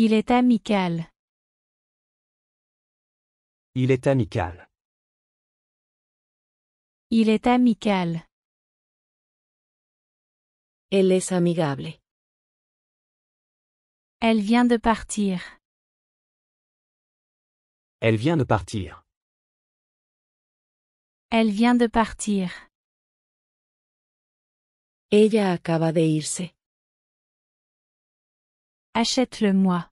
Il est amical. Il est amical. Il est amical. Él es amigable. Elle vient de partir. Elle vient de partir. Elle vient de partir. Ella acaba de irse. Achète-le-moi.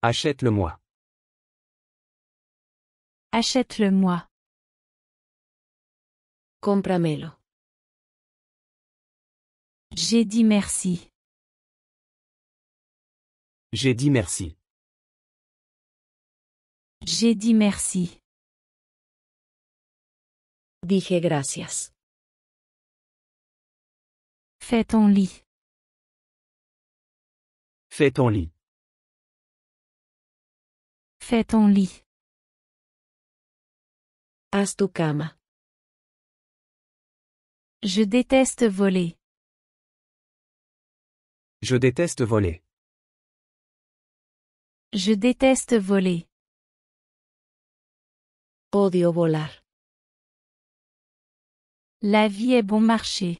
Achète-le-moi. Achète-le-moi. Cómpramelo. J'ai dit merci. J'ai dit merci. J'ai dit merci. Dije gracias. Fais ton lit. Fais ton lit. Fais ton lit. Haz tu cama. Je déteste voler. Je déteste voler. Je déteste voler. Odio volar. La vie est bon marché.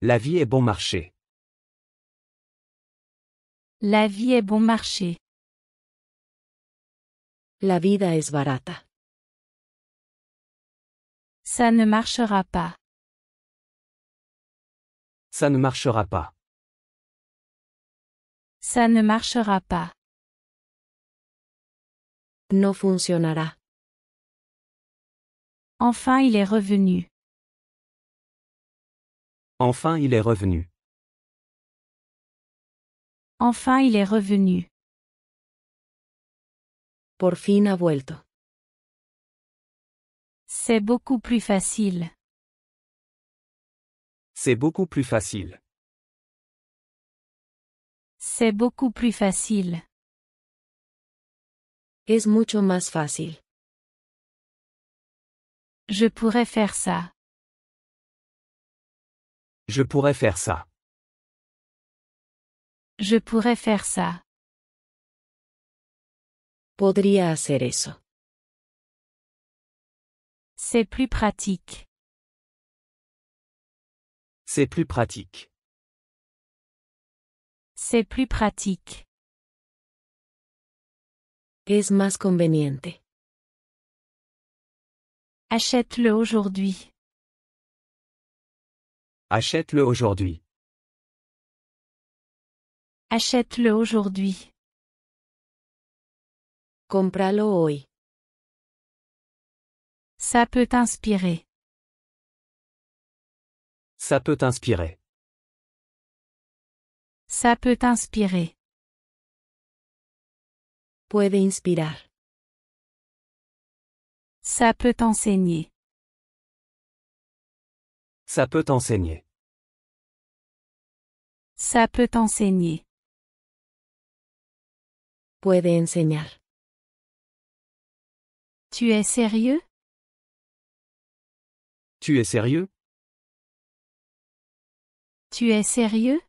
La vie est bon marché. La vie est bon marché. La vida es barata. Ça ne marchera pas. Ça ne marchera pas. Ça ne marchera pas. No funcionará. Enfin il est revenu. Enfin il est revenu. Enfin il est revenu. Por fin ha vuelto. C'est beaucoup plus facile. C'est beaucoup plus facile. C'est beaucoup plus facile. Es mucho más fácil. Je pourrais faire ça. Je pourrais faire ça. Je pourrais faire ça. Podría hacer eso. C'est plus pratique. C'est plus pratique. C'est plus pratique. Es más conveniente. Achète-le aujourd'hui. Achète-le aujourd'hui. Achète-le aujourd'hui. Cómpralo hoy. Ça peut t'inspirer. Ça peut t'inspirer. Ça peut t'inspirer. Puede inspirar. Ça peut t'enseigner. Ça peut t'enseigner. Ça peut t'enseigner. Puede enseñar. Tu es sérieux? Tu es sérieux? Tu es sérieux?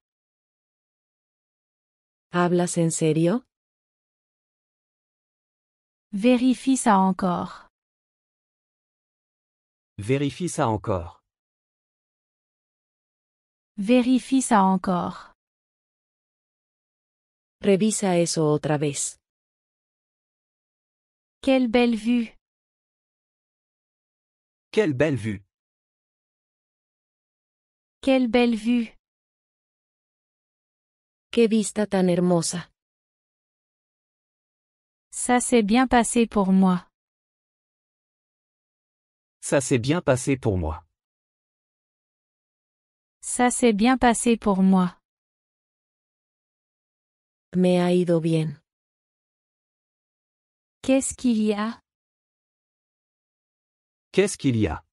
¿Hablas en serio? Vérifie ça encore. Vérifie ça encore. Vérifie ça encore. Revisa eso otra vez. Quelle belle vue. Quelle belle vue. Quelle belle vue. ¡Qué vista tan hermosa! Ça s'est bien passé pour moi. Ça s'est bien passé pour moi. Ça s'est bien passé pour moi. Me ha ido bien. Qu'est-ce qu'il y a? Qu'est-ce qu'il y a?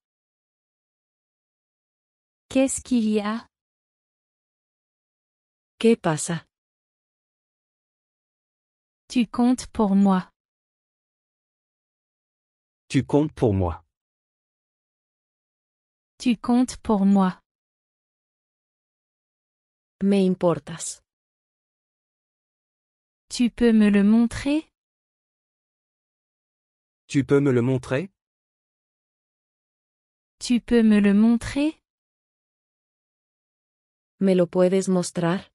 Qu'est-ce qu'il y a? ¿Qué pasa? Tu comptes pour moi. Tu comptes pour moi. Tu comptes pour moi. Me importas. Tu peux me le montrer? Tu peux me le montrer? Tu peux me le montrer? ¿Me lo puedes mostrar?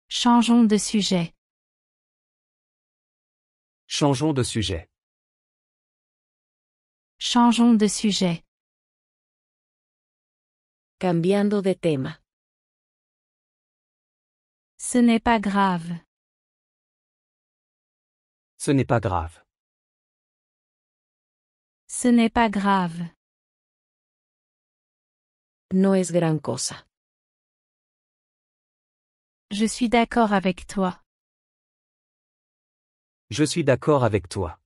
Changeons de sujet. Changeons de sujet. Changeons de sujet. Cambiando de tema. Ce n'est pas grave. Ce n'est pas grave. Ce n'est pas grave. No es gran cosa. Je suis d'accord avec toi. Je suis d'accord avec toi.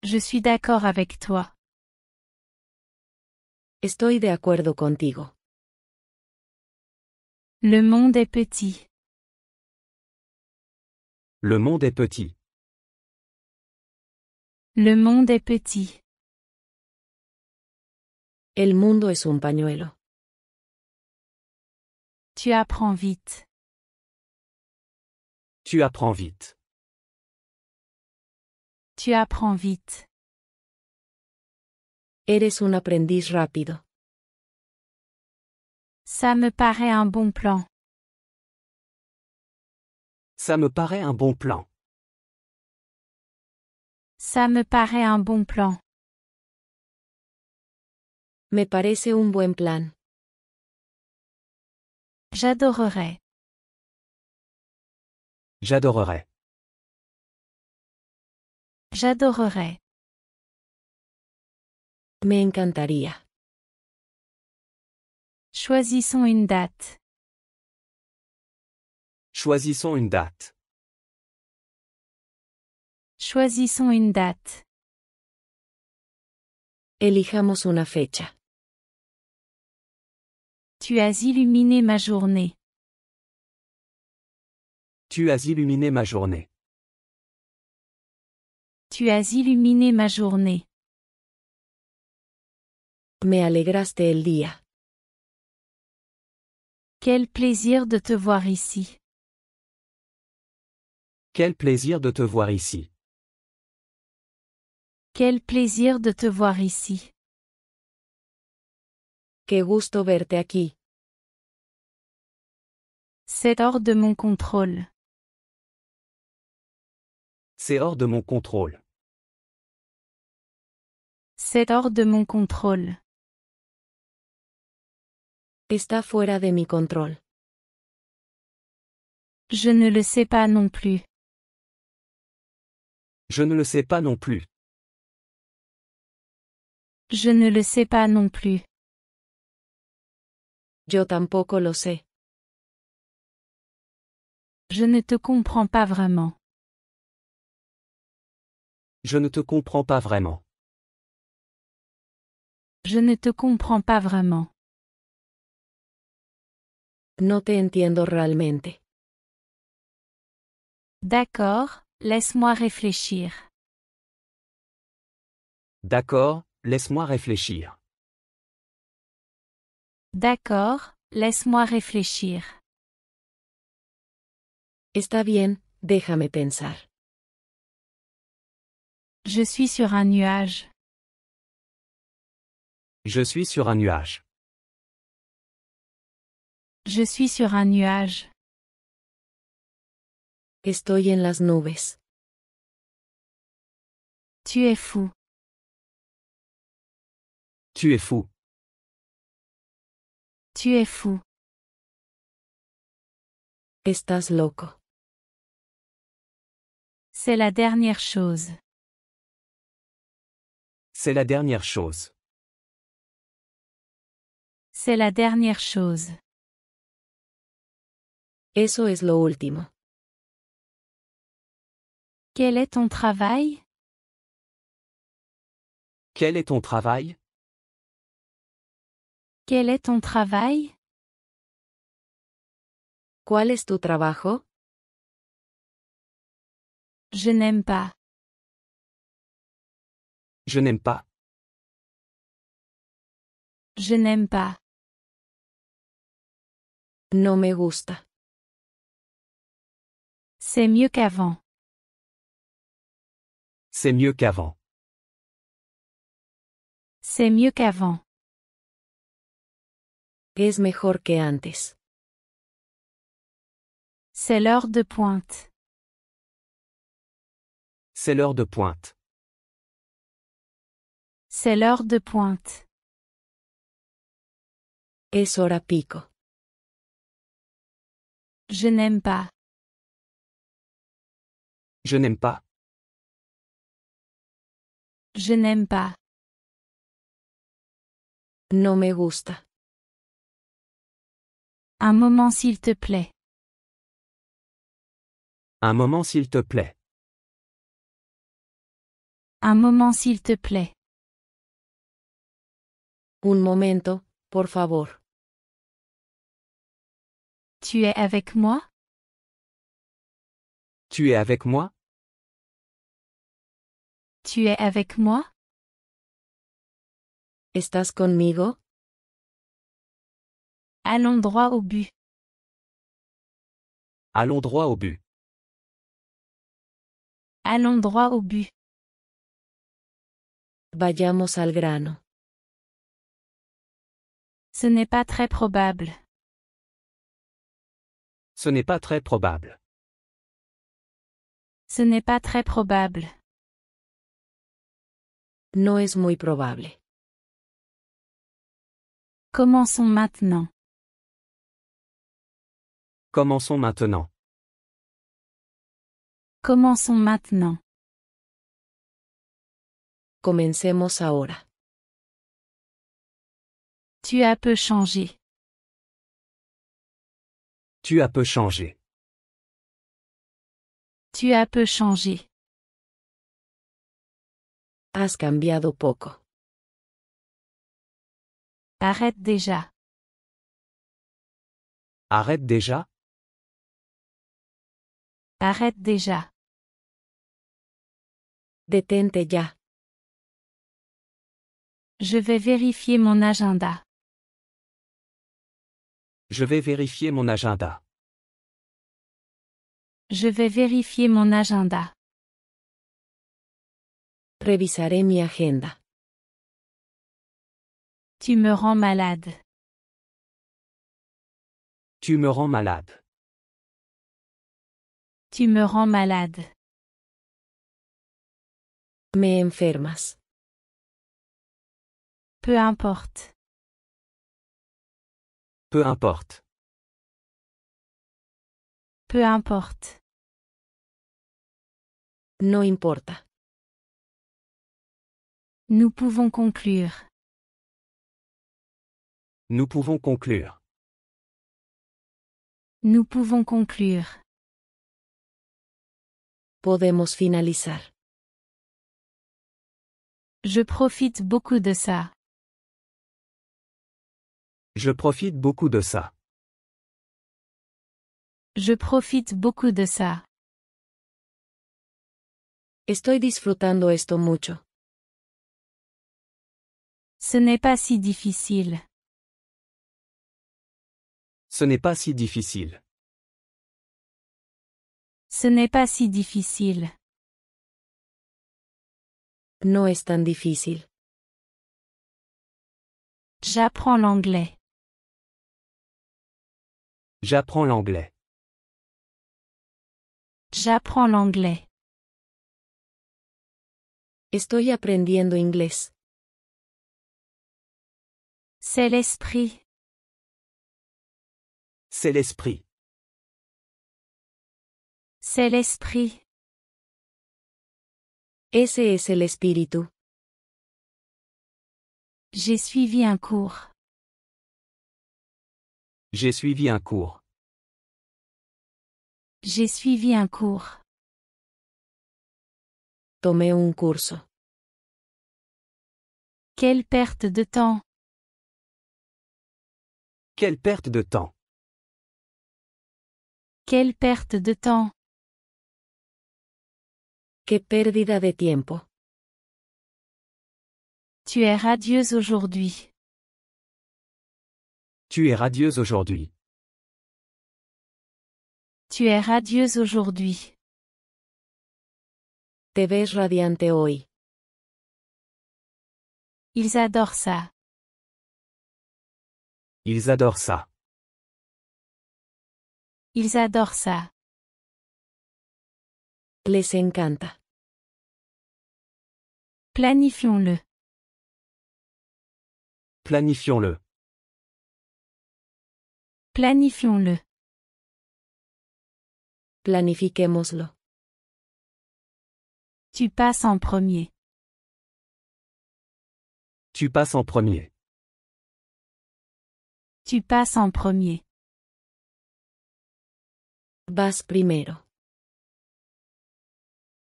Je suis d'accord avec toi. Estoy de acuerdo contigo. Le monde est petit. Le monde est petit. Le monde est petit. El mundo es un pañuelo. Tu apprends vite. Tu apprends vite. Tu apprends vite. Eres un aprendiz rápido. Ça me paraît un bon plan. Ça me paraît un bon plan. Ça me paraît un bon plan. Me parece un buen plan. J'adorerais. J'adorerais. J'adorerais. Me encantaría. Choisissons une date. Choisissons une date. Choisissons une date. Elijamos una fecha. Tu as illuminé ma journée. Tu as illuminé ma journée. Tu as illuminé ma journée. Me alegraste el día. Quel plaisir de te voir ici. Quel plaisir de te voir ici. Quel plaisir de te voir ici. Qué gusto verte aquí. C'est hors de mon contrôle. C'est hors de mon contrôle. C'est hors de mon contrôle. Está fuera de mi control. Je ne le sais pas non plus. Je ne le sais pas non plus. Je ne le sais pas non plus. Yo tampoco lo sé. Je ne te comprends pas vraiment. Je ne te comprends pas vraiment. Je ne te comprends pas vraiment. No te entiendo realmente. D'accord, laisse-moi réfléchir. D'accord, laisse-moi réfléchir. D'accord, laisse-moi réfléchir. Está bien, déjame pensar. Je suis sur un nuage. Je suis sur un nuage. Je suis sur un nuage. Estoy en las nubes. Tu es fou. Tu es fou. Tu es fou. Estás loco. C'est la dernière chose. C'est la dernière chose. C'est la dernière chose. Eso es lo último. Quel est ton travail? Quel est ton travail? Quel est ton travail? ¿Cuál es tu trabajo? Je n'aime pas. Je n'aime pas. Je n'aime pas. No me gusta. C'est mieux qu'avant. C'est mieux qu'avant. C'est mieux qu'avant. Es mejor que antes. C'est l'heure de pointe. C'est l'heure de pointe. C'est l'heure de pointe. Es hora pico. Je n'aime pas. Je n'aime pas. Je n'aime pas. No me gusta. Un moment s'il te plaît. Un moment s'il te plaît. Un moment s'il te plaît. Un momento, por favor. Tu es avec moi? Tu es avec moi? Tu es avec moi? ¿Estás conmigo? Allons droit au but. Allons droit au but. Allons droit au but. Vayamos al grano. Ce n'est pas très probable. Ce n'est pas très probable. Ce n'est pas très probable. No es muy probable. Commençons maintenant. Commençons maintenant. Commençons maintenant. Comencemos ahora. Tu as peu changé. Tu as peu changé. Tu as peu changé. Has cambiado poco. Arrête déjà. Arrête déjà. Arrête déjà. Detente ya. Je vais vérifier mon agenda. Je vais vérifier mon agenda. Je vais vérifier mon agenda. Revisaré mi agenda. Tu me rends malade. Tu me rends malade. Tu me rends malade. Me enfermas. Peu importe. Peu importe. Peu importe. No importa. Nous pouvons conclure. Nous pouvons conclure. Nous pouvons conclure. Podemos finalizar. Je profite beaucoup de ça. Je profite beaucoup de ça. Je profite beaucoup de ça. Estoy disfrutando esto mucho. Ce n'est pas si difficile. Ce n'est pas si difficile. Ce n'est pas si difficile. No es tan difícil. J'apprends l'anglais. J'apprends l'anglais. J'apprends l'anglais. Estoy aprendiendo inglés. C'est l'esprit. C'est l'esprit. C'est l'esprit. Ese es el espíritu. J'ai suivi un cours. J'ai suivi un cours. J'ai suivi un cours. Tomé un curso. Quelle perte de temps. Quelle perte de temps. Quelle perte de temps. Qué pérdida de tiempo. Tu es radieuse aujourd'hui. Tu es radieuse aujourd'hui. Tu es radieuse aujourd'hui. Te ves radiante hoy. Ils adorent ça. Ils adorent ça. Ils adorent ça. Les encanta. Planifions-le. Planifions-le. Planifions-le. Planifiquémoslo. Tu passes en premier. Tu passes en premier. Tu passes en premier. Vas primero.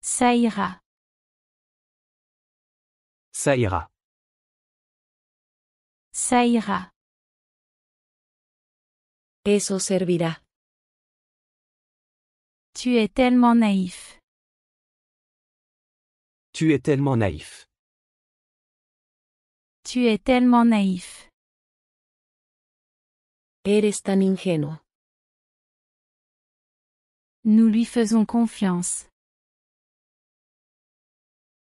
Ça ira. Ça ira. Ça ira. Eso servirá. Tu es tellement naïf. Tu es tellement naïf. Tu es tellement naïf. Eres tan ingenuo. Nous lui faisons confiance.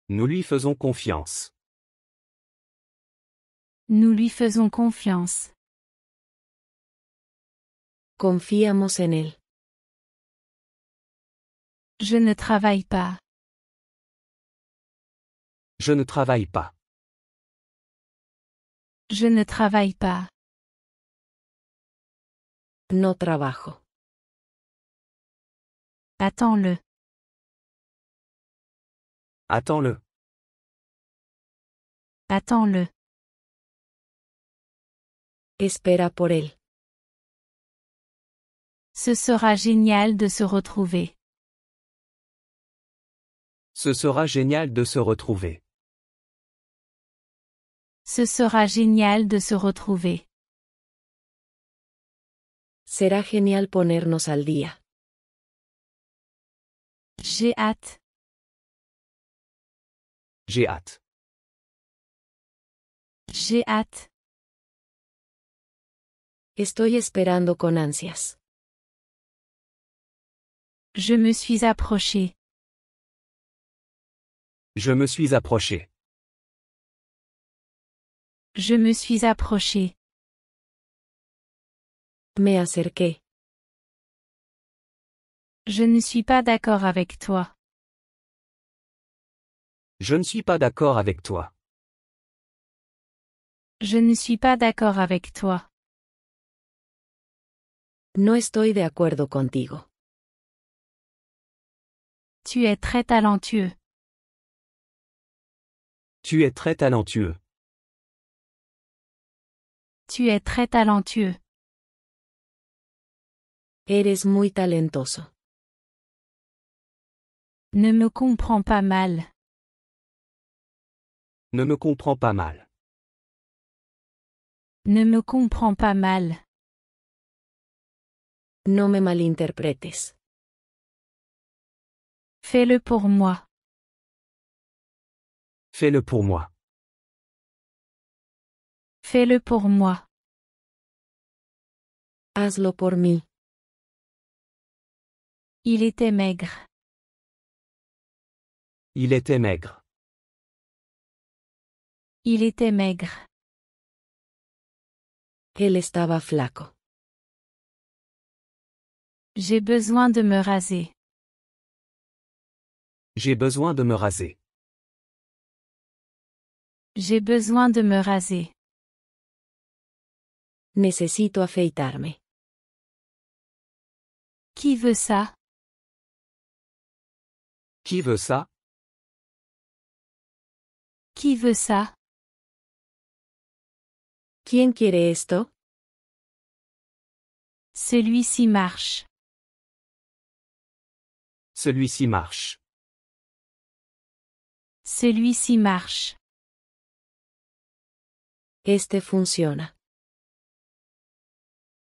Nous lui faisons confiance. Nous lui faisons confiance. Confiamos en él. Je ne travaille pas. Je ne travaille pas. Je ne travaille pas. No trabajo. Attends-le. Attends-le. Attends-le. Espera por él. Ce sera génial de se retrouver. Ce sera génial de se retrouver. Ce sera génial de se retrouver. Será genial ponernos al día. J'ai hâte. J'ai hâte. J'ai hâte. Estoy esperando con ansias. Je me suis approché. Je me suis approché. Je me suis approché. Me acerqué. Je ne suis pas d'accord avec toi. Je ne suis pas d'accord avec toi. Je ne suis pas d'accord avec toi. No estoy de acuerdo contigo. Tu es très talentueux. Tu es très talentueux. Tu es très talentueux. Eres muy talentoso. Ne me comprends pas mal. Ne me comprends pas mal. Ne me comprends pas mal. No me malinterpretes. Fais-le pour moi. Fais-le pour moi. Fais-le pour moi. Hazlo por mí. Il était maigre. Il était maigre. Il était maigre. Él estaba flaco. J'ai besoin de me raser. J'ai besoin de me raser. J'ai besoin de me raser. Necesito afeitarme. Qui veut ça? Qui veut ça? Qui veut ça? ¿Quién quiere esto? Celui-ci marche. Celui-ci marche. Celui-ci marche. Este funciona.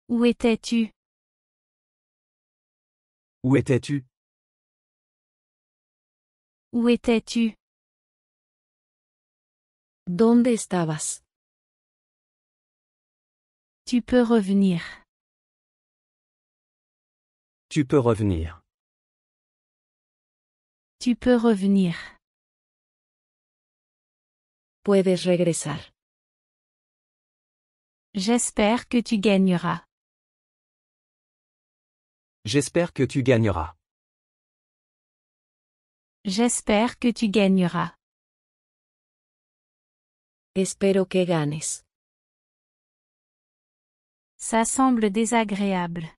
Où étais-tu? Où étais-tu? Où étais-tu? ¿Dónde estabas? Tu peux revenir. Tu peux revenir. Tu peux revenir. Puedes regresar. J'espère que tu gagneras. J'espère que tu gagneras. J'espère que tu gagneras. Espero que ganes. Ça semble désagréable.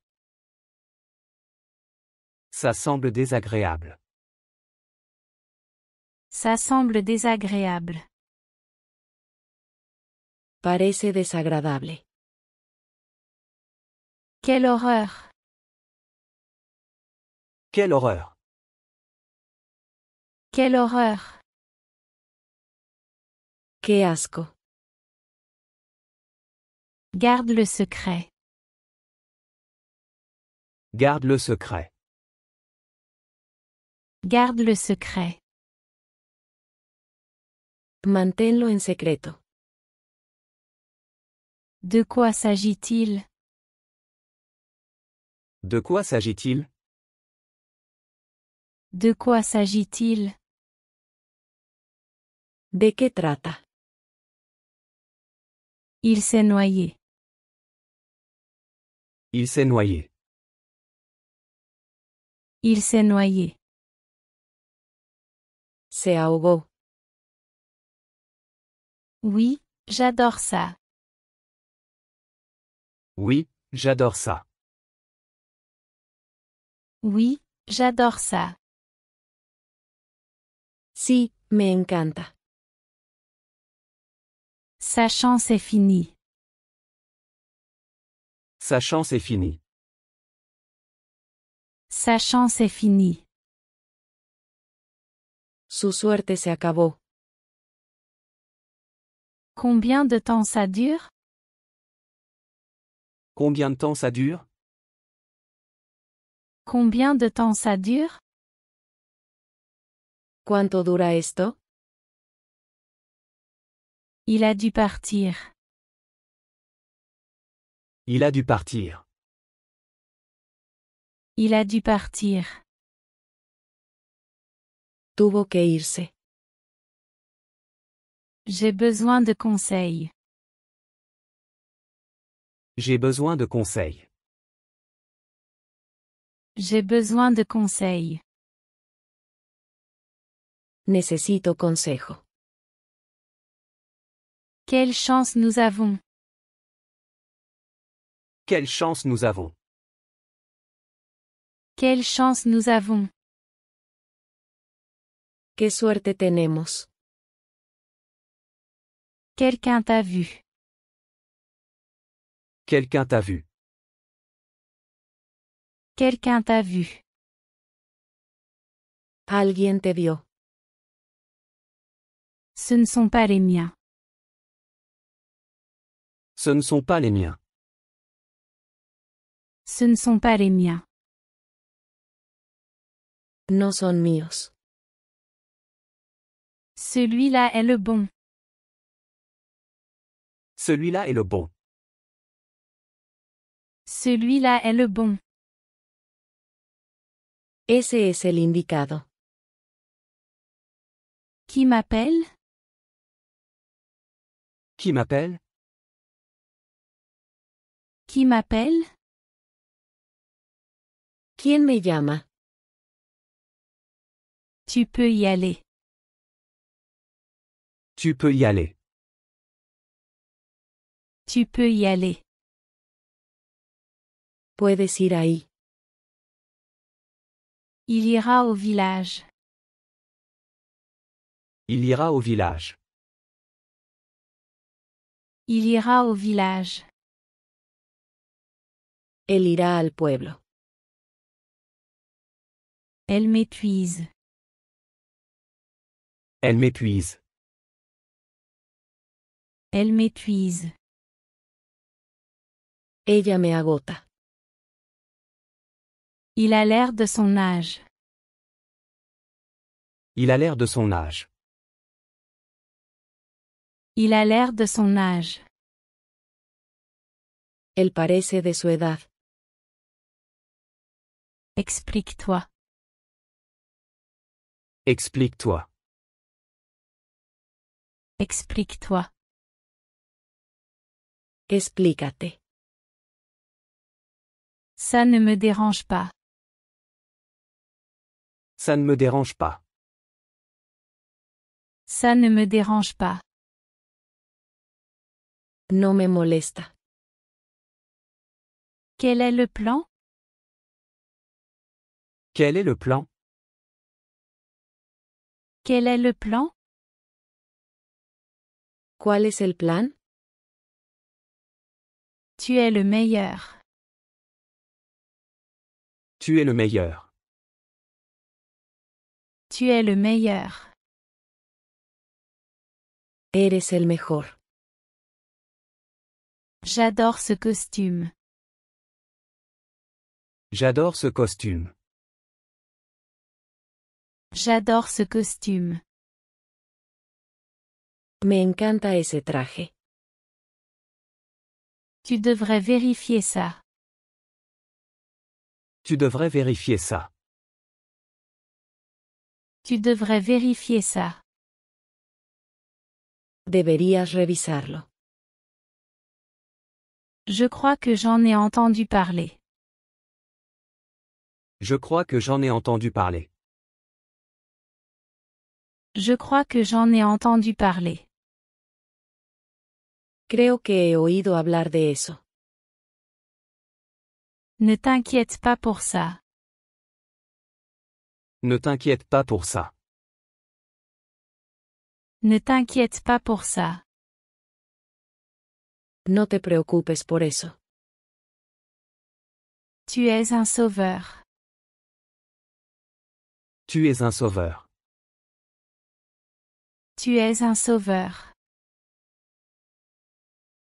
Ça semble désagréable. Ça semble désagréable. Parece desagradable. Quelle horreur! Quelle horreur! Quelle horreur! Qué asco. Garde le secret. Garde le secret. Garde le secret. Manténlo en secreto. De quoi s'agit-il? De quoi s'agit-il? De quoi s'agit-il? ¿De qué trata? Il s'est noyé. Il s'est noyé. Il s'est noyé. Se ahogó. Oui, j'adore ça. Oui, j'adore ça. Oui, j'adore ça. Sí, me encanta. Sa chance est finie. Sa chance est finie. Sa chance est finie. Su suerte se acabó. Combien de temps ça dure? Combien de temps ça dure? Combien de temps ça dure? ¿Cuánto dura esto? Il a dû partir. Il a dû partir. Il a dû partir. Tuvo que irse. J'ai besoin de conseils. J'ai besoin de conseils. J'ai besoin de conseils. Necesito consejo. Quelle chance nous avons. Quelle chance nous avons. Quelle chance nous avons. Qué suerte tenemos. Quelqu'un t'a vu. Quelqu'un t'a vu. Quelqu'un t'a vu. Alguien te vio. Ce ne sont pas les miens. Ce ne sont pas les miens. Ce ne sont pas les miens. No son míos. Celui-là est le bon. Celui-là est le bon. Celui-là est le bon. Ese es el indicado. Qui m'appelle? Qui m'appelle? Qui m'appelle? ¿Quién me llama? Tu peux y aller. Tu peux y aller. Tu peux y aller. Puedes ir ahí. Il ira au village. Il ira au village. Il ira au village. Él irá al pueblo. Elle m'épuise. Elle m'épuise. Elle m'épuise. Ella me agota. Il a l'air de son âge. Il a l'air de son âge. Il a l'air de son âge. Él parece de su edad. Explique-toi. Explique-toi. Explique-toi. Explícate. Ça ne me dérange pas. Ça ne me dérange pas. Ça ne me dérange pas. No me molesta. Quel est le plan? Quel est le plan? Quel est le plan? ¿Cuál es el plan? Tu es le meilleur. Tu es le meilleur. Tu es le meilleur. Eres el mejor. J'adore ce costume. J'adore ce costume. J'adore ce costume. Me encanta ese traje. Tu devrais vérifier ça. Tu devrais vérifier ça. Tu devrais vérifier ça. Deberías revisarlo. Je crois que j'en ai entendu parler. Je crois que j'en ai entendu parler. Je crois que j'en ai entendu parler. Creo que he oído hablar de eso. Ne t'inquiète pas pour ça. Ne t'inquiète pas pour ça. Ne t'inquiète pas pour ça. No te preocupes por eso. Tu es un sauveur. Tu es un sauveur. Tu es un sauveur.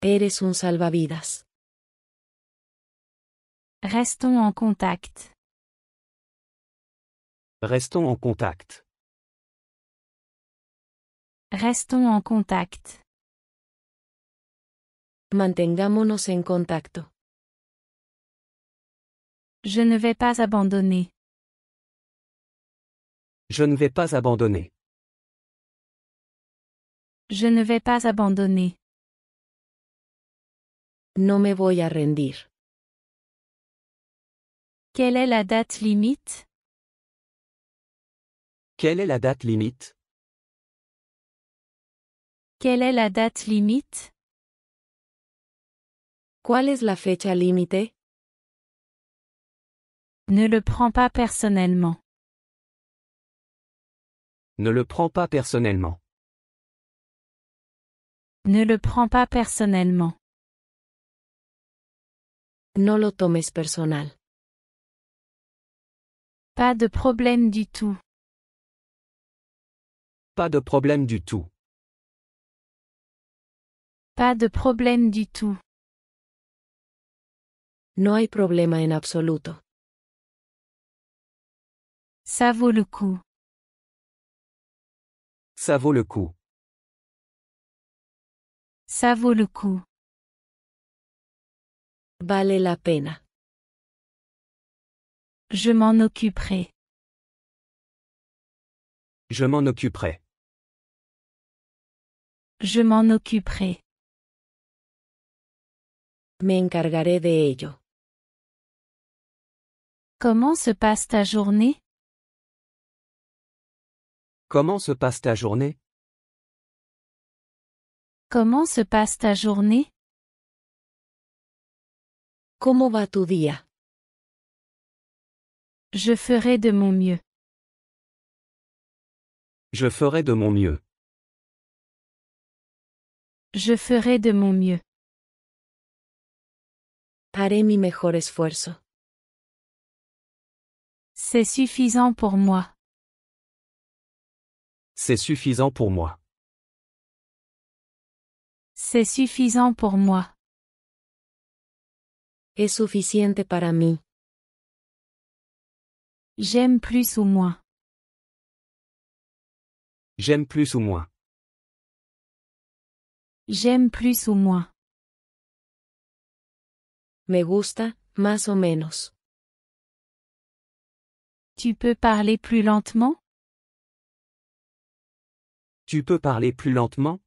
Eres un salvavidas. Restons en contact. Restons en contact. Restons en contact. Mantengámonos en contacto. Je ne vais pas abandonner. Je ne vais pas abandonner. Je ne vais pas abandonner. No me voy a rendir. Quelle est la date limite? Quelle est la date limite? Quelle est la date limite? ¿Cuál es la fecha límite? Ne le prends pas personnellement. Ne le prends pas personnellement. Ne le prends pas personnellement. No lo tomes personal. Pas de problème du tout. Pas de problème du tout. Pas de problème du tout. No hay problema en absoluto. Ça vaut le coup. Ça vaut le coup. Ça vaut le coup. Vale la pena. Je m'en occuperai. Je m'en occuperai. Je m'en occuperai. Me encargaré de ello. Comment se passe ta journée? Comment se passe ta journée? Comment se passe ta journée? ¿Cómo va tu día? Je ferai de mon mieux. Je ferai de mon mieux. Je ferai de mon mieux. Haré mi mejor esfuerzo. C'est suffisant pour moi. C'est suffisant pour moi. C'est suffisant pour moi. Es suficiente para mí. J'aime plus ou moins. J'aime plus ou moins. J'aime plus ou moins. Me gusta, más o menos. Tu peux parler plus lentement? Tu peux parler plus lentement?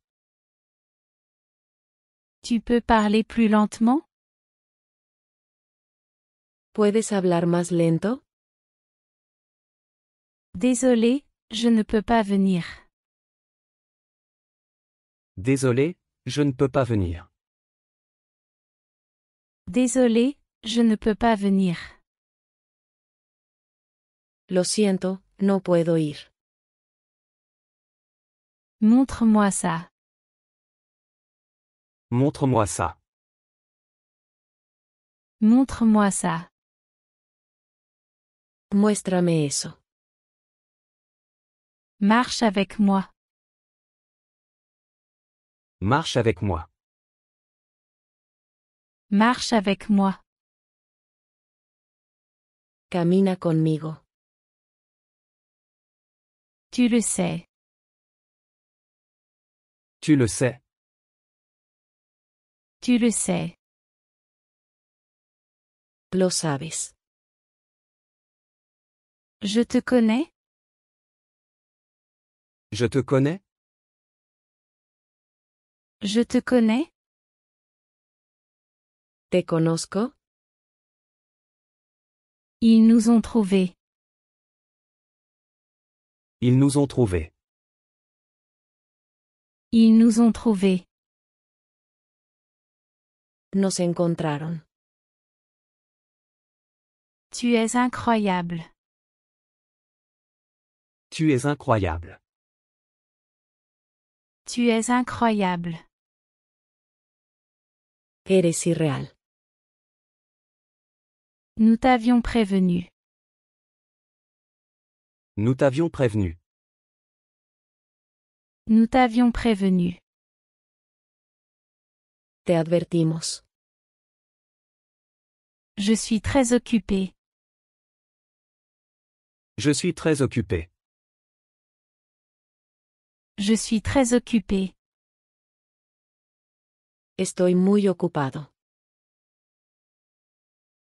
Tu peux parler plus lentement? ¿Puedes hablar más lento? Désolé, je ne peux pas venir. Désolé, je ne peux pas venir. Désolé, je ne peux pas venir. Lo siento, no puedo ir. Montre-moi ça. Montre-moi ça. Montre-moi ça. Muéstrame eso. Marche avec moi. Marche avec moi. Marche avec moi. Camina conmigo. Tu le sais. Tu le sais. Tu le sais. Lo sabes. Je te connais? Je te connais? Je te connais? ¿Te conozco? Ils nous ont trouvés. Ils nous ont trouvés. Ils nous ont trouvés. Nos encontraron. Tu es incroyable. Tu es incroyable. Tu es incroyable. Eres irreal. Nous t'avions prévenu. Nous t'avions prévenu. Nous t'avions prévenu. Te advertimos. Je suis très occupé. Je suis très occupé. Je suis très occupé. Estoy muy ocupado.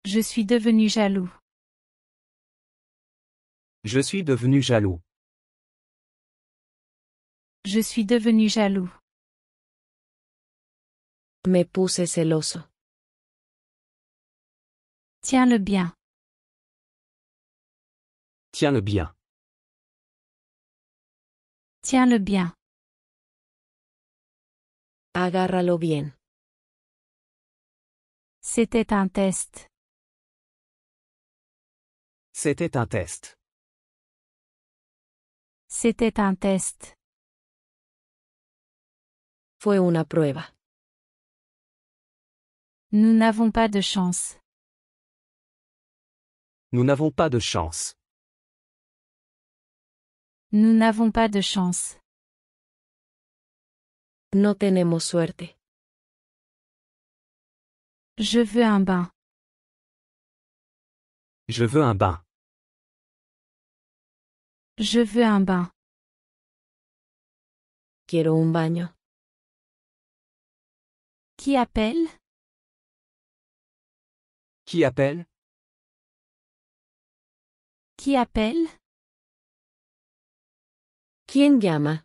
Je suis devenu jaloux. Je suis devenu jaloux. Je suis devenu jaloux. Me puse celoso. Tiens-le bien. Tiens-le bien. Tiens-le bien. Agárralo bien. C'était un test. C'était un test. C'était un test. Fue una prueba. Nous n'avons pas de chance. Nous n'avons pas de chance. Nous n'avons pas de chance. No tenemos suerte. Je veux un bain. Je veux un bain. Je veux un bain. Quiero un baño. Qui appelle? Qui appelle? Qui appelle? ¿Quién llama?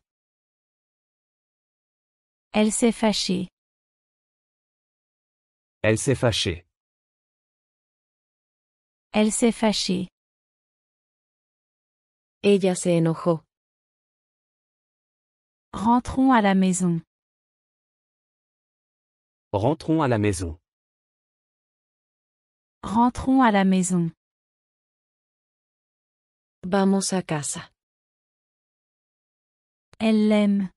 Elle s'est fâchée. Elle s'est fâchée. Elle s'est fâchée. Ella se enojó. Rentrons à la maison. Rentrons à la maison. Rentrons à la maison. Vamos a casa. Elle l'aime.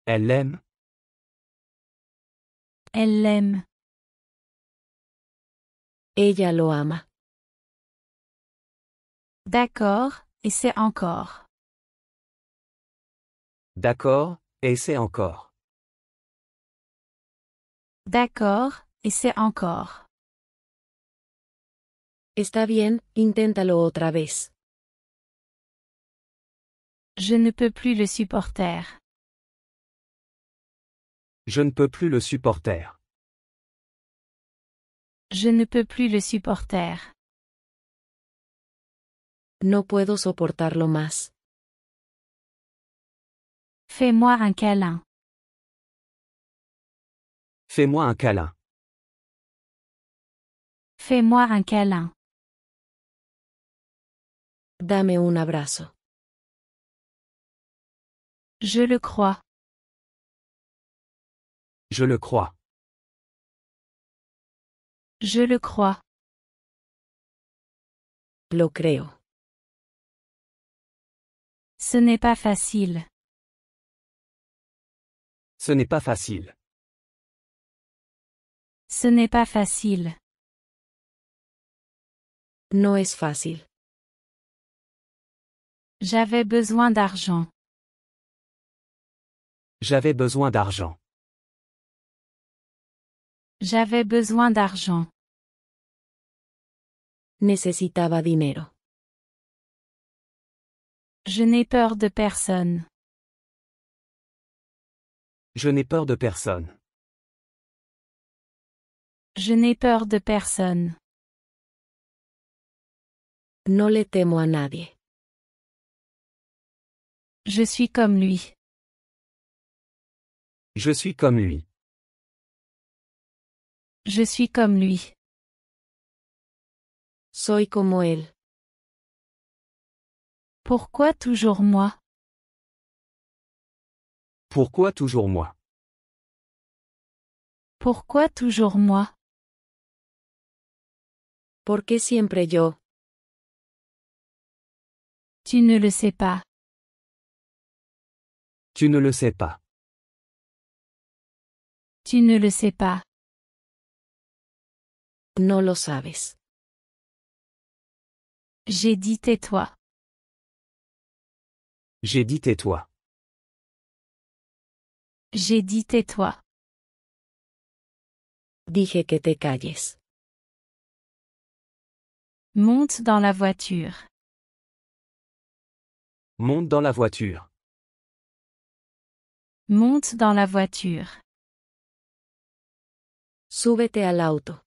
Elle l'aime. Elle l'aime. Ella lo ama. D'accord, et c'est encore. D'accord, et c'est encore. D'accord, et c'est encore. Está bien, inténtalo otra vez. Je ne peux plus le supporter. Je ne peux plus le supporter. Je ne peux plus le supporter. No puedo soportarlo más. Fais-moi un câlin. Fais-moi un câlin. Fais-moi un câlin. Dame un abrazo. Je le crois. Je le crois. Je le crois. Lo creo. Ce n'est pas facile. Ce n'est pas facile. Ce n'est pas facile. No es fácil. J'avais besoin d'argent. J'avais besoin d'argent. J'avais besoin d'argent. Necesitaba dinero. Je n'ai peur de personne. Je n'ai peur de personne. Je n'ai peur de personne. No le temo a nadie. Je suis comme lui. Je suis comme lui. Je suis comme lui. Soy como él. Pourquoi toujours moi? Pourquoi toujours moi? Pourquoi toujours moi? ¿Por qué siempre yo? Tu ne le sais pas. Tu ne le sais pas. Tu ne le sais pas. No lo sabes. J'ai dit tais-toi. J'ai dit tais-toi. J'ai dit tais-toi. Dije que te calles. Monte dans la voiture. Monte dans la voiture. Monte dans la voiture. Súbete al auto.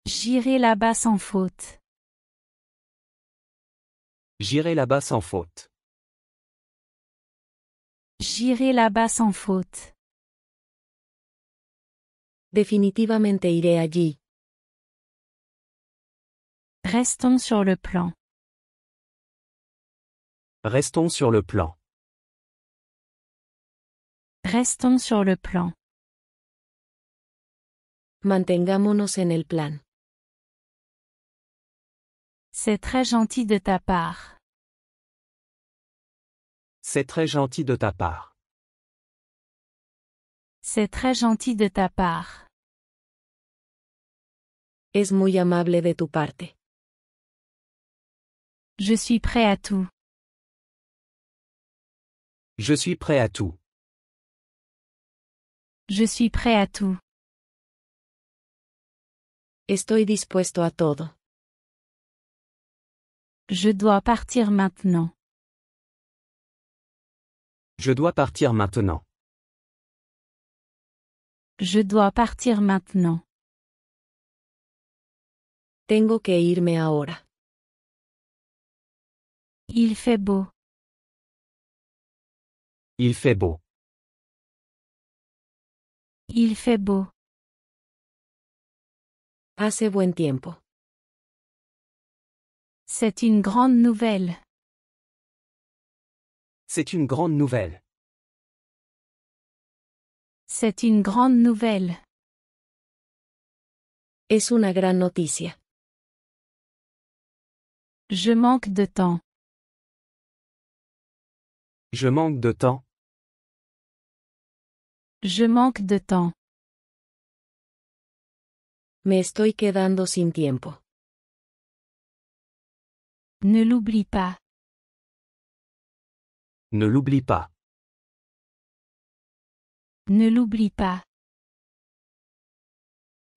J'irai là-bas sans faute. J'irai là-bas sans faute. J'irai là-bas sans faute. Definitivamente iré allí. Restons sur le plan. Restons sur le plan. Restons sur le plan. Mantengámonos en el plan. C'est très gentil de ta part. C'est très gentil de ta part. C'est très gentil de ta part. Es muy amable de tu parte. Je suis prêt à tout. Je suis prêt à tout. Je suis prêt à tout. Estoy dispuesto a todo. Je dois partir maintenant. Je dois partir maintenant. Je dois partir maintenant. Tengo que irme ahora. Il fait beau. Il fait beau. Il fait beau. Hace buen tiempo. C'est une grande nouvelle. C'est une grande nouvelle. C'est une grande nouvelle. Es una gran noticia. Je manque de temps. Je manque de temps. Je manque de temps. Me estoy quedando sin tiempo. Ne l'oublie pas. Ne l'oublie pas. Ne l'oublie pas.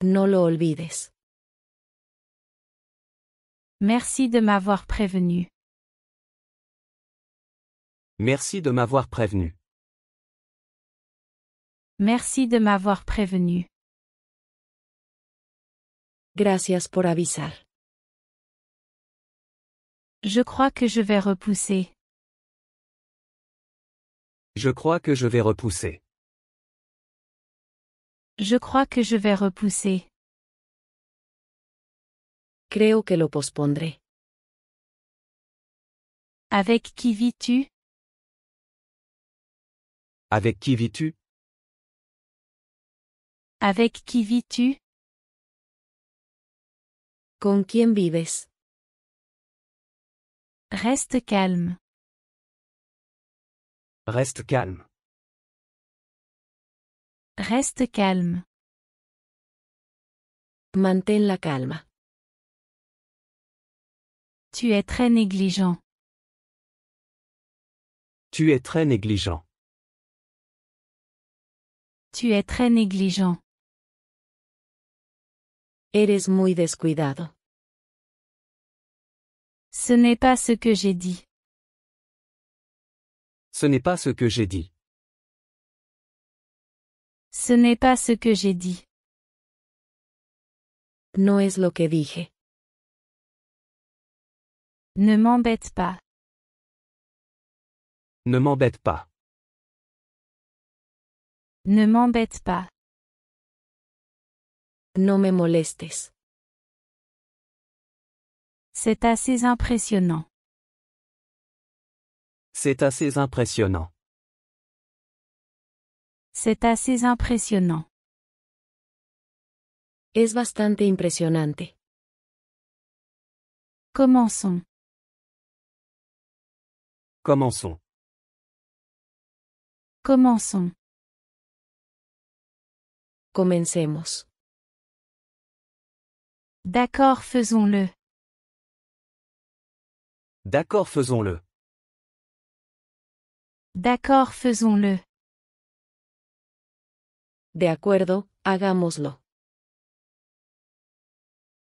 No lo olvides. Merci de m'avoir prévenu. Merci de m'avoir prévenu. Merci de m'avoir prévenu. Gracias por avisar. Je crois que je vais repousser. Je crois que je vais repousser. Je crois que je vais repousser. Creo que lo pospondré. Avec qui vis-tu? Avec qui vis-tu? Avec qui vis-tu? ¿Con quién vives? Reste calme. Reste calme. Reste calme. Mantén la calma. Tu es très négligent. Tu es très négligent. Tu es très négligent. Eres muy descuidado. Ce n'est pas ce que j'ai dit. Ce n'est pas ce que j'ai dit. Ce n'est pas ce que j'ai dit. No es lo que dije. Ne m'embête pas. Ne m'embête pas. Ne m'embête pas. No me molestes. C'est assez impressionnant. C'est assez impressionnant. C'est assez impressionnant. Es bastante impresionante. Commençons. Commençons. Commençons. Comencemos. D'accord, faisons-le. D'accord, faisons-le. D'accord, faisons-le. De acuerdo, hagámoslo.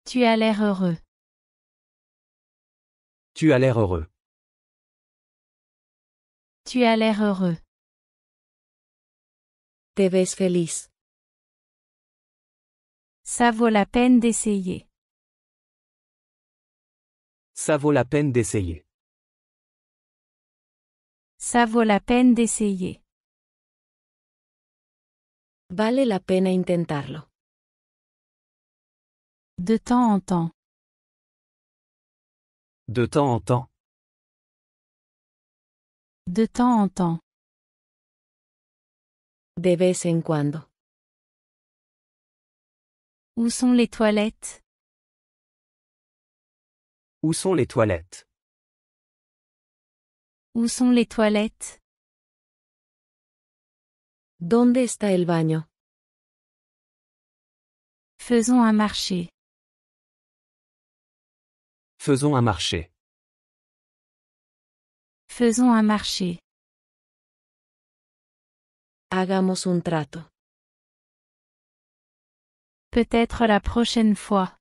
Tu as l'air heureux. Tu as l'air heureux. Tu as l'air heureux. Te ves feliz. Ça vaut la peine d'essayer. Ça vaut la peine d'essayer. Ça vaut la peine d'essayer. Vale la pena intentarlo. De temps en temps. De temps en temps. De temps en temps. De vez en cuando. Où sont les toilettes? Où sont les toilettes? Où sont les toilettes? ¿Dónde está el baño? Faisons un marché. Faisons un marché. Faisons un marché. Hagamos un trato. Peut-être la prochaine fois.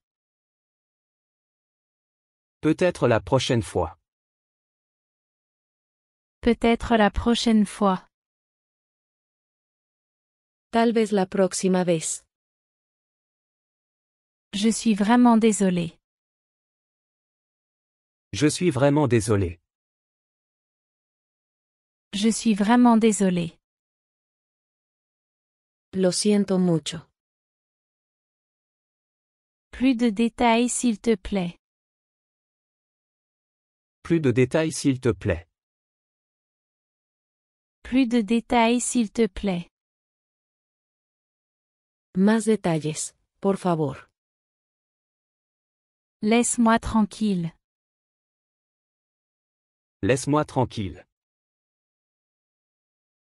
Peut-être la prochaine fois. Peut-être la prochaine fois. Tal vez la próxima vez. Je suis vraiment désolé. Je suis vraiment désolé. Je suis vraiment désolé. Lo siento mucho. Plus de détails s'il te plaît. Plus de détails s'il te plaît. Plus de détails s'il te plaît. Más detalles, por favor. Laisse-moi tranquille. Laisse-moi tranquille.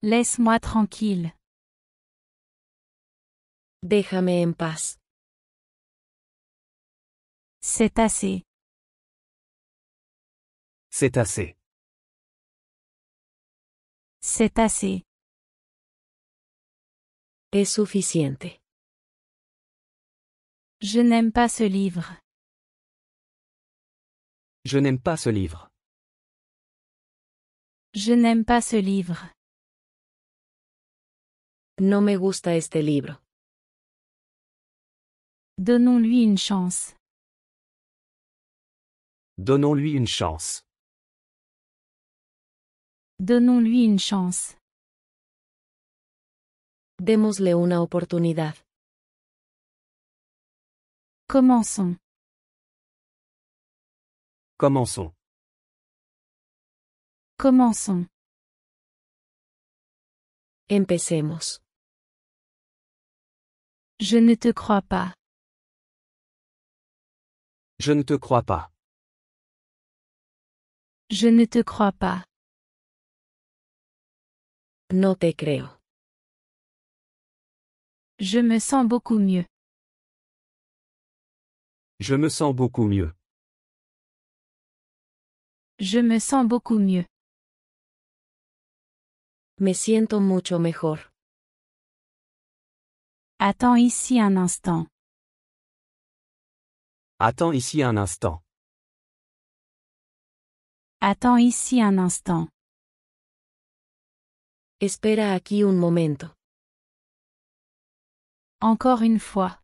Laisse-moi tranquille. Déjame en paz. C'est assez. C'est assez. C'est assez. Es suficiente. Je n'aime pas ce livre. Je n'aime pas ce livre. Je n'aime pas ce livre. No me gusta este libro. Donnons-lui une chance. Donnons-lui une chance. Donnons-lui une chance. Démosle una oportunidad. Commençons. Commençons. Commençons. Empecemos. Je ne te crois pas. Je ne te crois pas. Je ne te crois pas. No te creo. Je me sens beaucoup mieux. Je me sens beaucoup mieux. Je me sens beaucoup mieux. Me siento mucho mejor. Attends ici un instant. Attends ici un instant. Attends ici un instant. Espera aquí un momento. Encore une fois.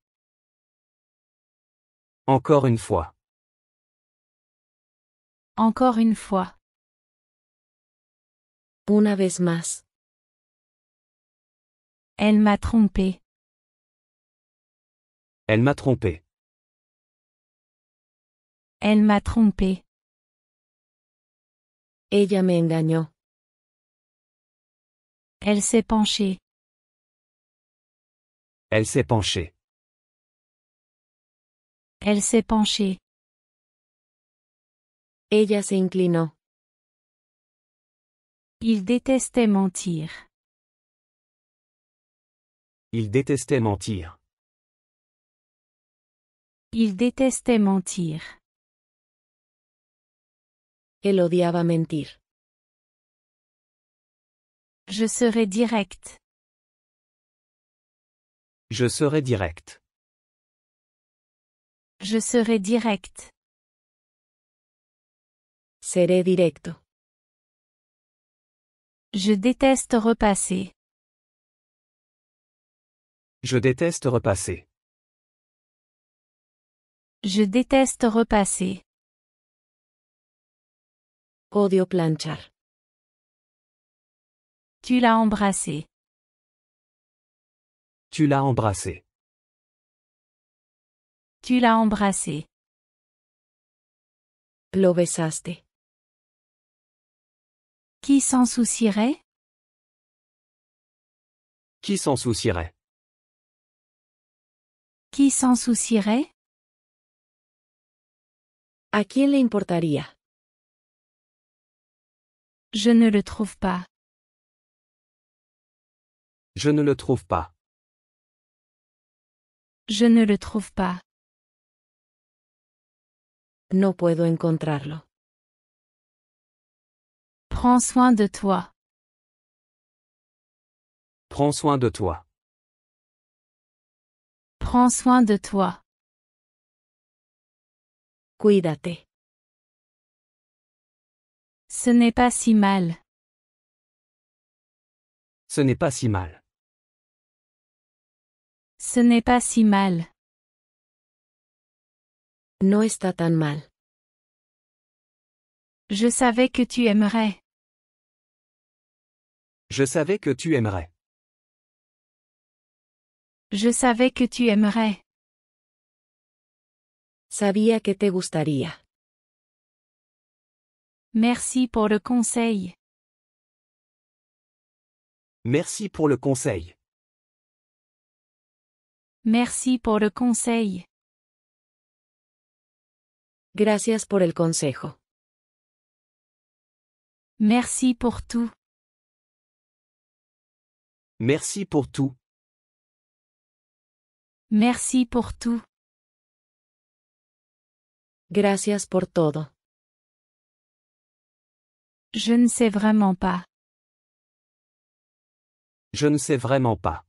Encore une fois. Encore une fois. Una vez más. Elle m'a trompé. Elle m'a trompé. Elle m'a trompé. Ella me engañó. Elle s'est penchée. Elle s'est penchée. Elle s'est penchée. Ella se inclinó. Il détestait mentir. Il détestait mentir. Il détestait mentir. Él odiaba mentir. Je serai direct. Je serai direct. Je serai direct. Seré directo. Je déteste repasser. Je déteste repasser. Je déteste repasser. Odio planchar. Tu l'as embrassé. Tu l'as embrassé. Tu l'as embrassé. Lo besaste. Qui s'en soucierait? Qui s'en soucierait? Qui s'en soucierait? ¿A quién le importaría? Je ne le trouve pas. Je ne le trouve pas. Je ne le trouve pas. No puedo encontrarlo. Prends soin de toi. Prends soin de toi. Prends soin de toi. Cuídate. Ce n'est pas si mal. Ce n'est pas si mal. Ce n'est pas si mal. No está tan mal. Je savais que tu aimerais. Je savais que tu aimerais. Je savais que tu aimerais. Sabía que te gustaría. Merci pour le conseil. Merci pour le conseil. Merci pour le conseil. Gracias por el consejo. Merci pour tout. Merci pour tout. Merci pour tout. Gracias por todo. Je ne sais vraiment pas. Je ne sais vraiment pas.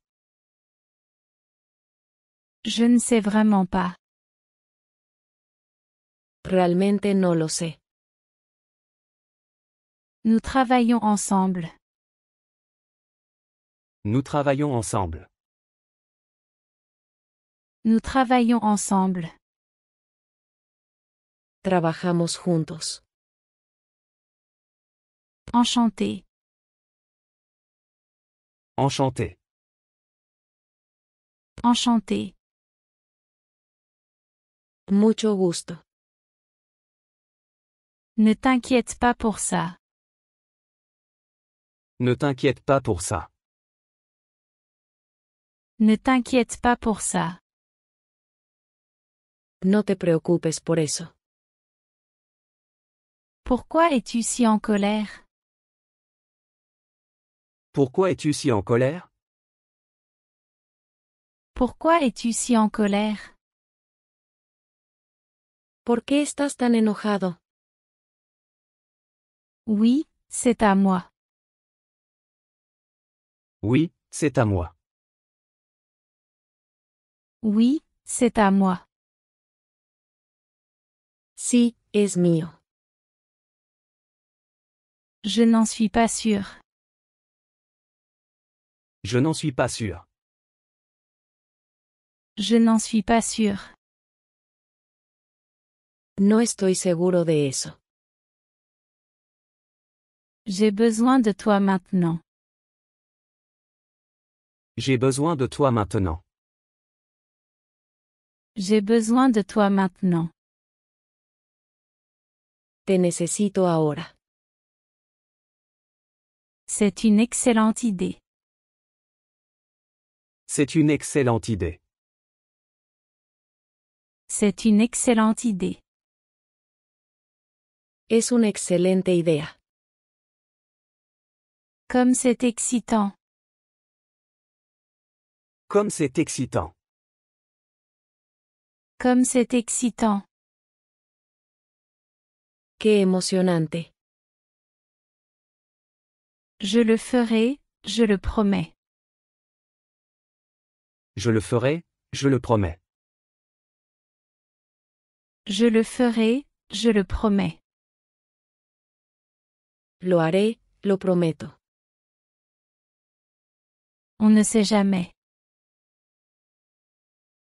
Je ne sais vraiment pas. Realmente no lo sé. Nous travaillons ensemble. Nous travaillons ensemble. Nous travaillons ensemble. Trabajamos juntos. Enchanté. Enchanté. Enchanté. Mucho gusto. Ne t'inquiète pas pour ça. Ne t'inquiète pas pour ça. Ne t'inquiète pas pour ça. No te preocupes por eso. Pourquoi es-tu si en colère? Pourquoi es-tu si en colère? Pourquoi es-tu si en colère? ¿Por qué estás tan enojado? Oui, c'est à moi. Oui, c'est à moi. Oui, c'est à moi. Sí, es mío. Je n'en suis pas sûre. Je n'en suis pas sûr. Je n'en suis pas sûre. No estoy seguro de eso. J'ai besoin de toi maintenant. J'ai besoin de toi maintenant. J'ai besoin de toi maintenant. Te necesito ahora. C'est une excellente idée. C'est une excellente idée. C'est une excellente idée. Es una excelente idea. Comme c'est excitant. Comme c'est excitant. Comme c'est excitant. Qué emocionante. Je le ferai, je le promets. Je le ferai, je le promets. Je le ferai, je le promets. Lo haré, lo prometo. On ne sait jamais.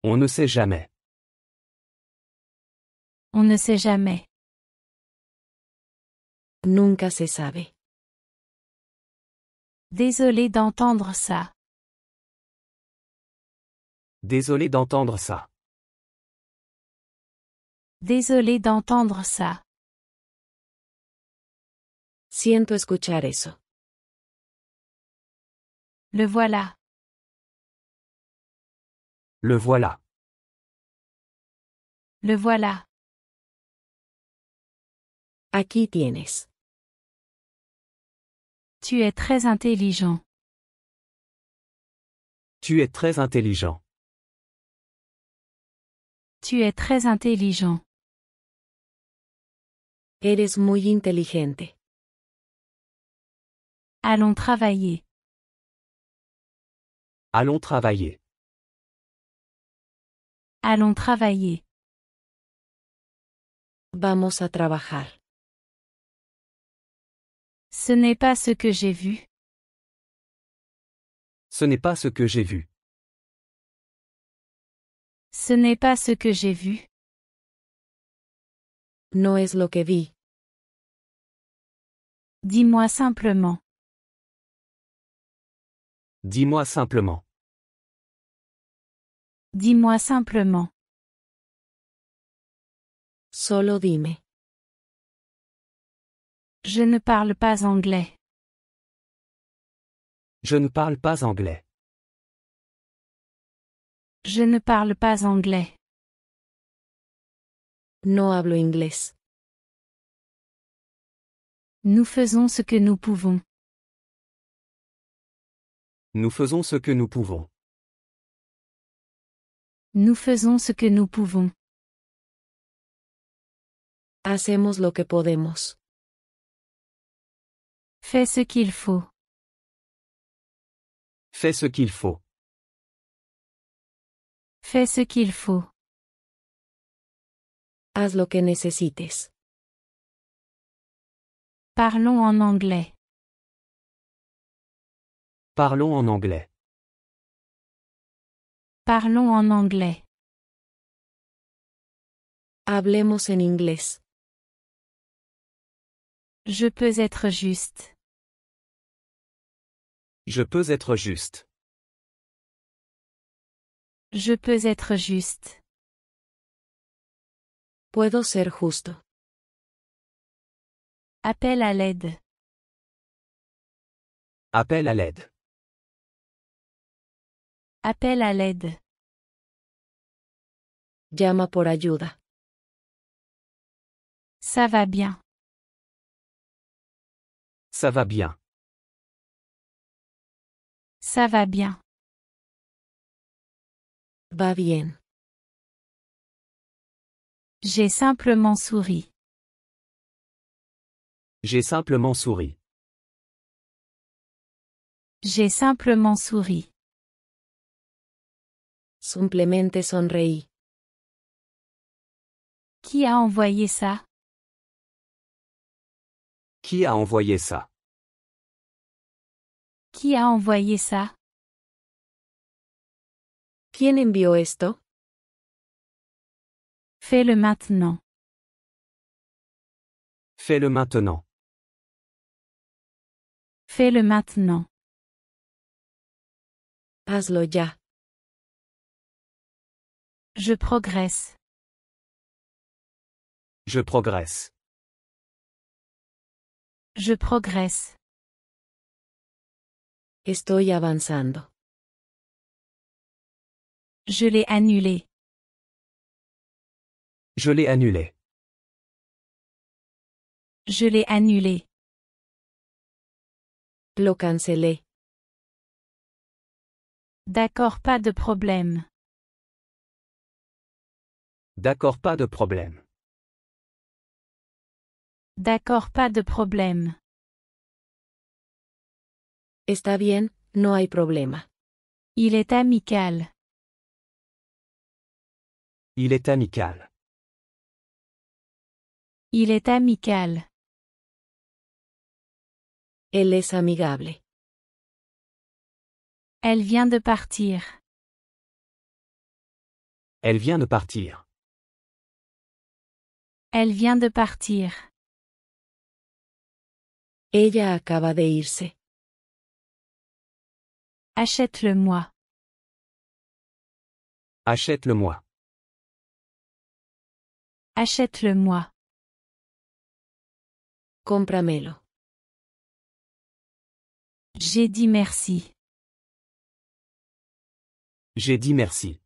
On ne sait jamais. On ne sait jamais. Nunca se sabe. Désolé d'entendre ça. Désolé d'entendre ça. Désolé d'entendre ça. Siento escuchar eso. Le voilà. Le voilà. Le voilà. Aquí tienes. Tu es très intelligent. Tu es très intelligent. Tu es très intelligent. Eres muy inteligente. Allons travailler. Allons travailler. Allons travailler. Vamos a trabajar. Ce n'est pas ce que j'ai vu. Ce n'est pas ce que j'ai vu. Ce n'est pas ce que j'ai vu. No es lo que vi. Dis-moi simplement. Dis-moi simplement. Dis-moi simplement. Solo dime. Je ne parle pas anglais. Je ne parle pas anglais. Je ne parle pas anglais. No hablo inglés. Nous faisons ce que nous pouvons. Nous faisons ce que nous pouvons. Nous faisons ce que nous pouvons. Hacemos lo que podemos. Fais ce qu'il faut. Fais ce qu'il faut. Fais ce qu'il faut. Haz lo que necesites. Parlons en anglais. Parlons en anglais. Parlons en anglais. Hablemos en inglés. Je peux être juste. Je peux être juste. Je peux être juste. Puedo ser justo. Appel à l'aide. Appel à l'aide. Appel à l'aide. Llama por ayuda. Ça va bien. Ça va bien. Ça va bien. Va bien. J'ai simplement souri. J'ai simplement souri. J'ai simplement souri. Simplemente sonreí. Qui a envoyé ça? Qui a envoyé ça? Qui a envoyé ça? ¿Quién envió esto? Fais-le maintenant. Fais-le maintenant. Fais-le maintenant. Hazlo ya. Je progresse. Je progresse. Je progresse. Estoy avanzando. Je l'ai annulé. Je l'ai annulé. Je l'ai annulé. Lo cancelé. D'accord, pas de problème. D'accord, pas de problème. D'accord, pas de problème. Está bien, no hay problema. Il est amical. Il est amical. Il est amical. Él es amigable. Elle vient de partir. Elle vient de partir. Elle vient de partir. Ella acaba de irse. Achète-le-moi. Achète-le-moi. Achète-le-moi. Cómpramelo. J'ai dit merci. J'ai dit merci.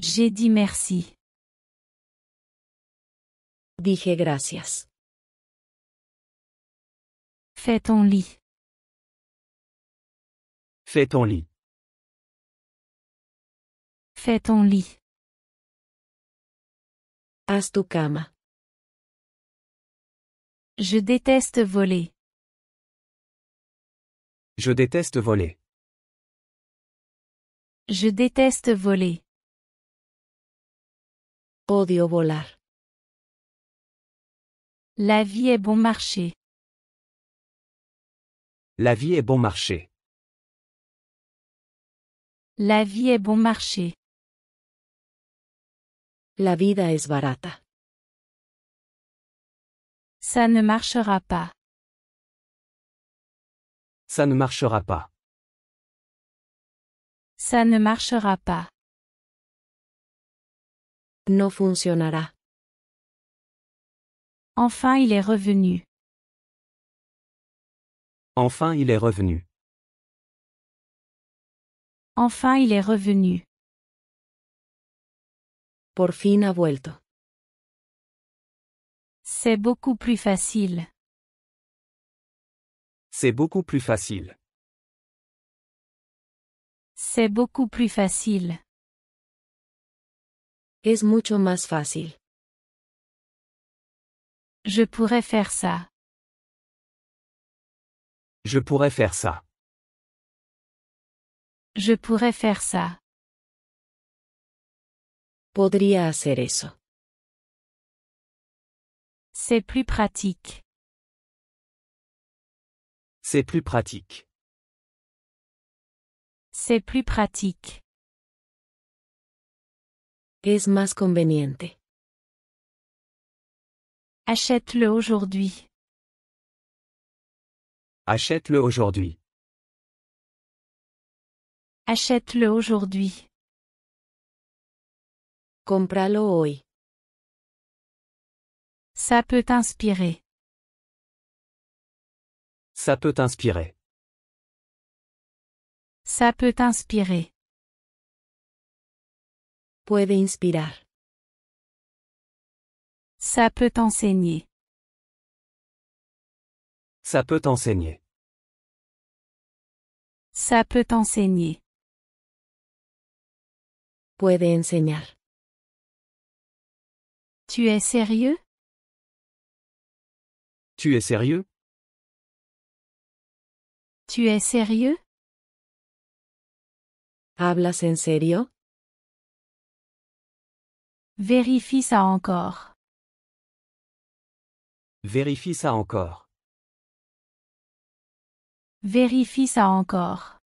J'ai dit merci. Dije gracias. Fais ton lit. Fais ton lit. Fais ton lit. Haz tu cama. Je déteste voler. Je déteste voler. Je déteste voler. Odio volar. La vie est bon marché. La vie est bon marché. La vie est bon marché. La vida es barata. Ça ne marchera pas. Ça ne marchera pas. Ça ne marchera pas. No funcionará. Enfin il est revenu. Enfin il est revenu. Enfin il est revenu. Por fin ha vuelto. C'est beaucoup plus facile. C'est beaucoup plus facile. C'est beaucoup plus facile. Es mucho más fácil. Je pourrais faire ça. Je pourrais faire ça. Je pourrais faire ça. Podría hacer eso. C'est plus pratique. C'est plus pratique. C'est plus pratique. Es más conveniente. Achète-le aujourd'hui. Achète-le aujourd'hui. Achète-le aujourd'hui. Cómpralo hoy. Ça peut t'inspirer. Ça peut t'inspirer. Ça peut t'inspirer. Puede inspirar. Ça peut t'enseigner. Ça peut t'enseigner. Ça peut t'enseigner. Puede enseñar. Tu es sérieux? Tu es sérieux? Tu es sérieux? ¿Hablas en serio? Vérifie ça encore. Vérifie ça encore. Vérifie ça encore.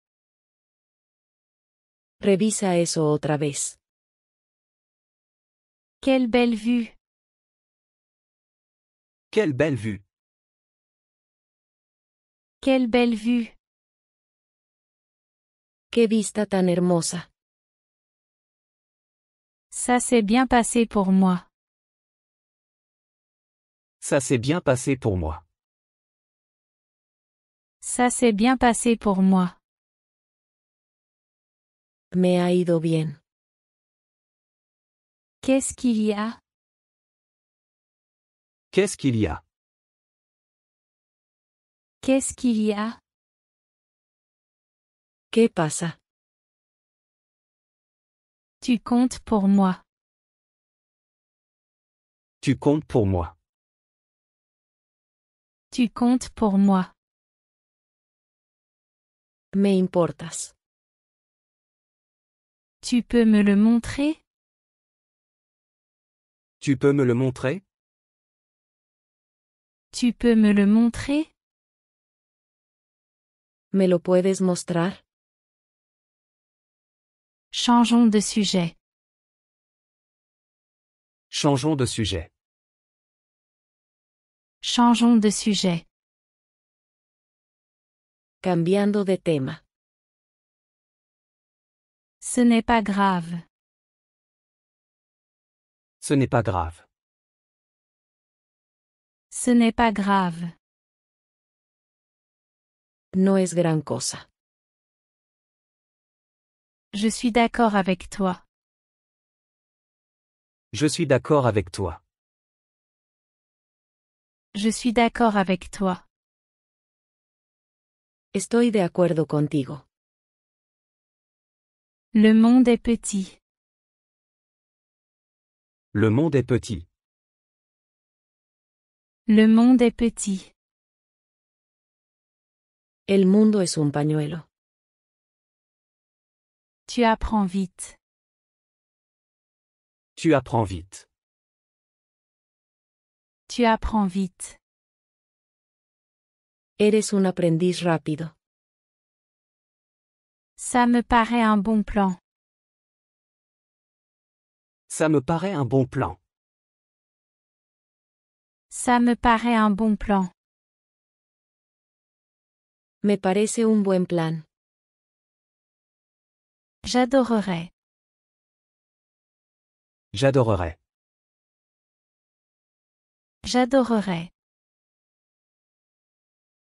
Revisa eso otra vez. Quelle belle vue! Quelle belle vue! Quelle belle vue! ¡Qué vista tan hermosa! Ça s'est bien passé pour moi. Ça s'est bien passé pour moi. Ça s'est bien passé pour moi. Me ha ido bien. Qu'est-ce qu'il y a? Qu'est-ce qu'il y a? Qu'est-ce qu'il y a? ¿Qué pasa? Tu comptes pour moi. Tu comptes pour moi. Tu comptes pour moi. Me importas. Tu peux me le montrer? Tu peux me le montrer? Tu peux me le montrer? ¿Me lo puedes mostrar? Changeons de sujet. Changeons de sujet. Changeons de sujet. Cambiando de tema. Ce n'est pas grave. Ce n'est pas grave. Ce n'est pas grave. No es gran cosa. Je suis d'accord avec toi. Je suis d'accord avec toi. Je suis d'accord avec toi. Estoy de acuerdo contigo. Le monde est petit. Le monde est petit. Le monde est petit. El mundo es un pañuelo. Tu apprends vite. Tu apprends vite. Tu apprends vite. Eres un aprendiz rápido. Ça me paraît un bon plan. Ça me paraît un bon plan. Ça me paraît un bon plan. Me parece un buen plan. J'adorerais. J'adorerais. J'adorerais.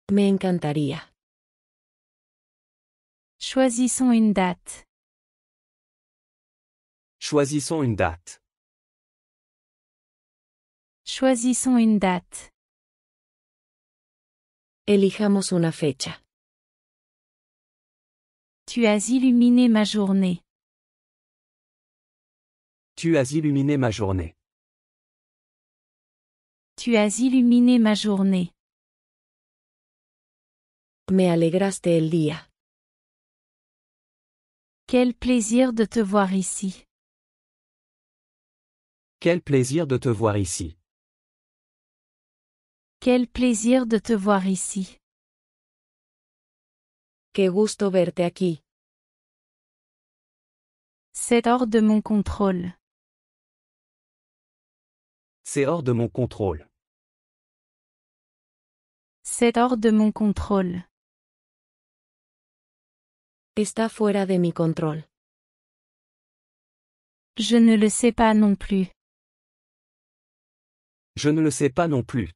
Me encantaría. Choisissons une date. Choisissons une date. Choisissons une date. Elijamos una fecha. Tu as illuminé ma journée. Tu as illuminé ma journée. Tu as illuminé ma journée. Me alegraste el día. Quel plaisir de te voir ici. Quel plaisir de te voir ici. Quel plaisir de te voir ici. Qué gusto verte aquí. C'est hors de mon contrôle. C'est hors de mon contrôle. C'est hors de mon contrôle. Está fuera de mi control. Je ne le sais pas non plus. Je ne le sais pas non plus.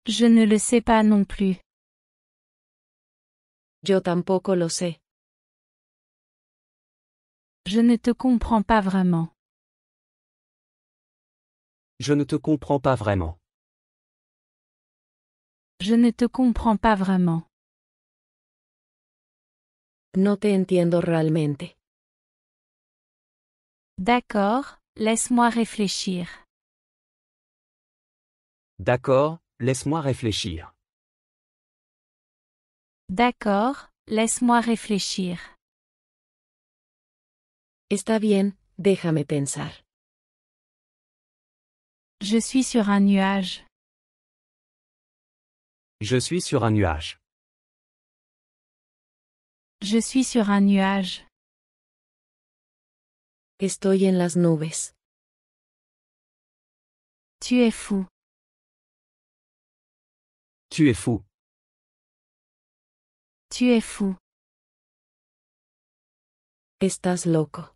Je ne le sais pas non plus. Yo tampoco lo sé. Je ne te comprends pas vraiment. Je ne te comprends pas vraiment. Je ne te comprends pas vraiment. No te entiendo realmente. D'accord, laisse-moi réfléchir. D'accord, laisse-moi réfléchir. D'accord, laisse-moi réfléchir. Está bien, déjame pensar. Je suis sur un nuage. Je suis sur un nuage. Je suis sur un nuage. Estoy en las nubes. Tu es fou. Tu es fou. Tu es fou. Estás loco.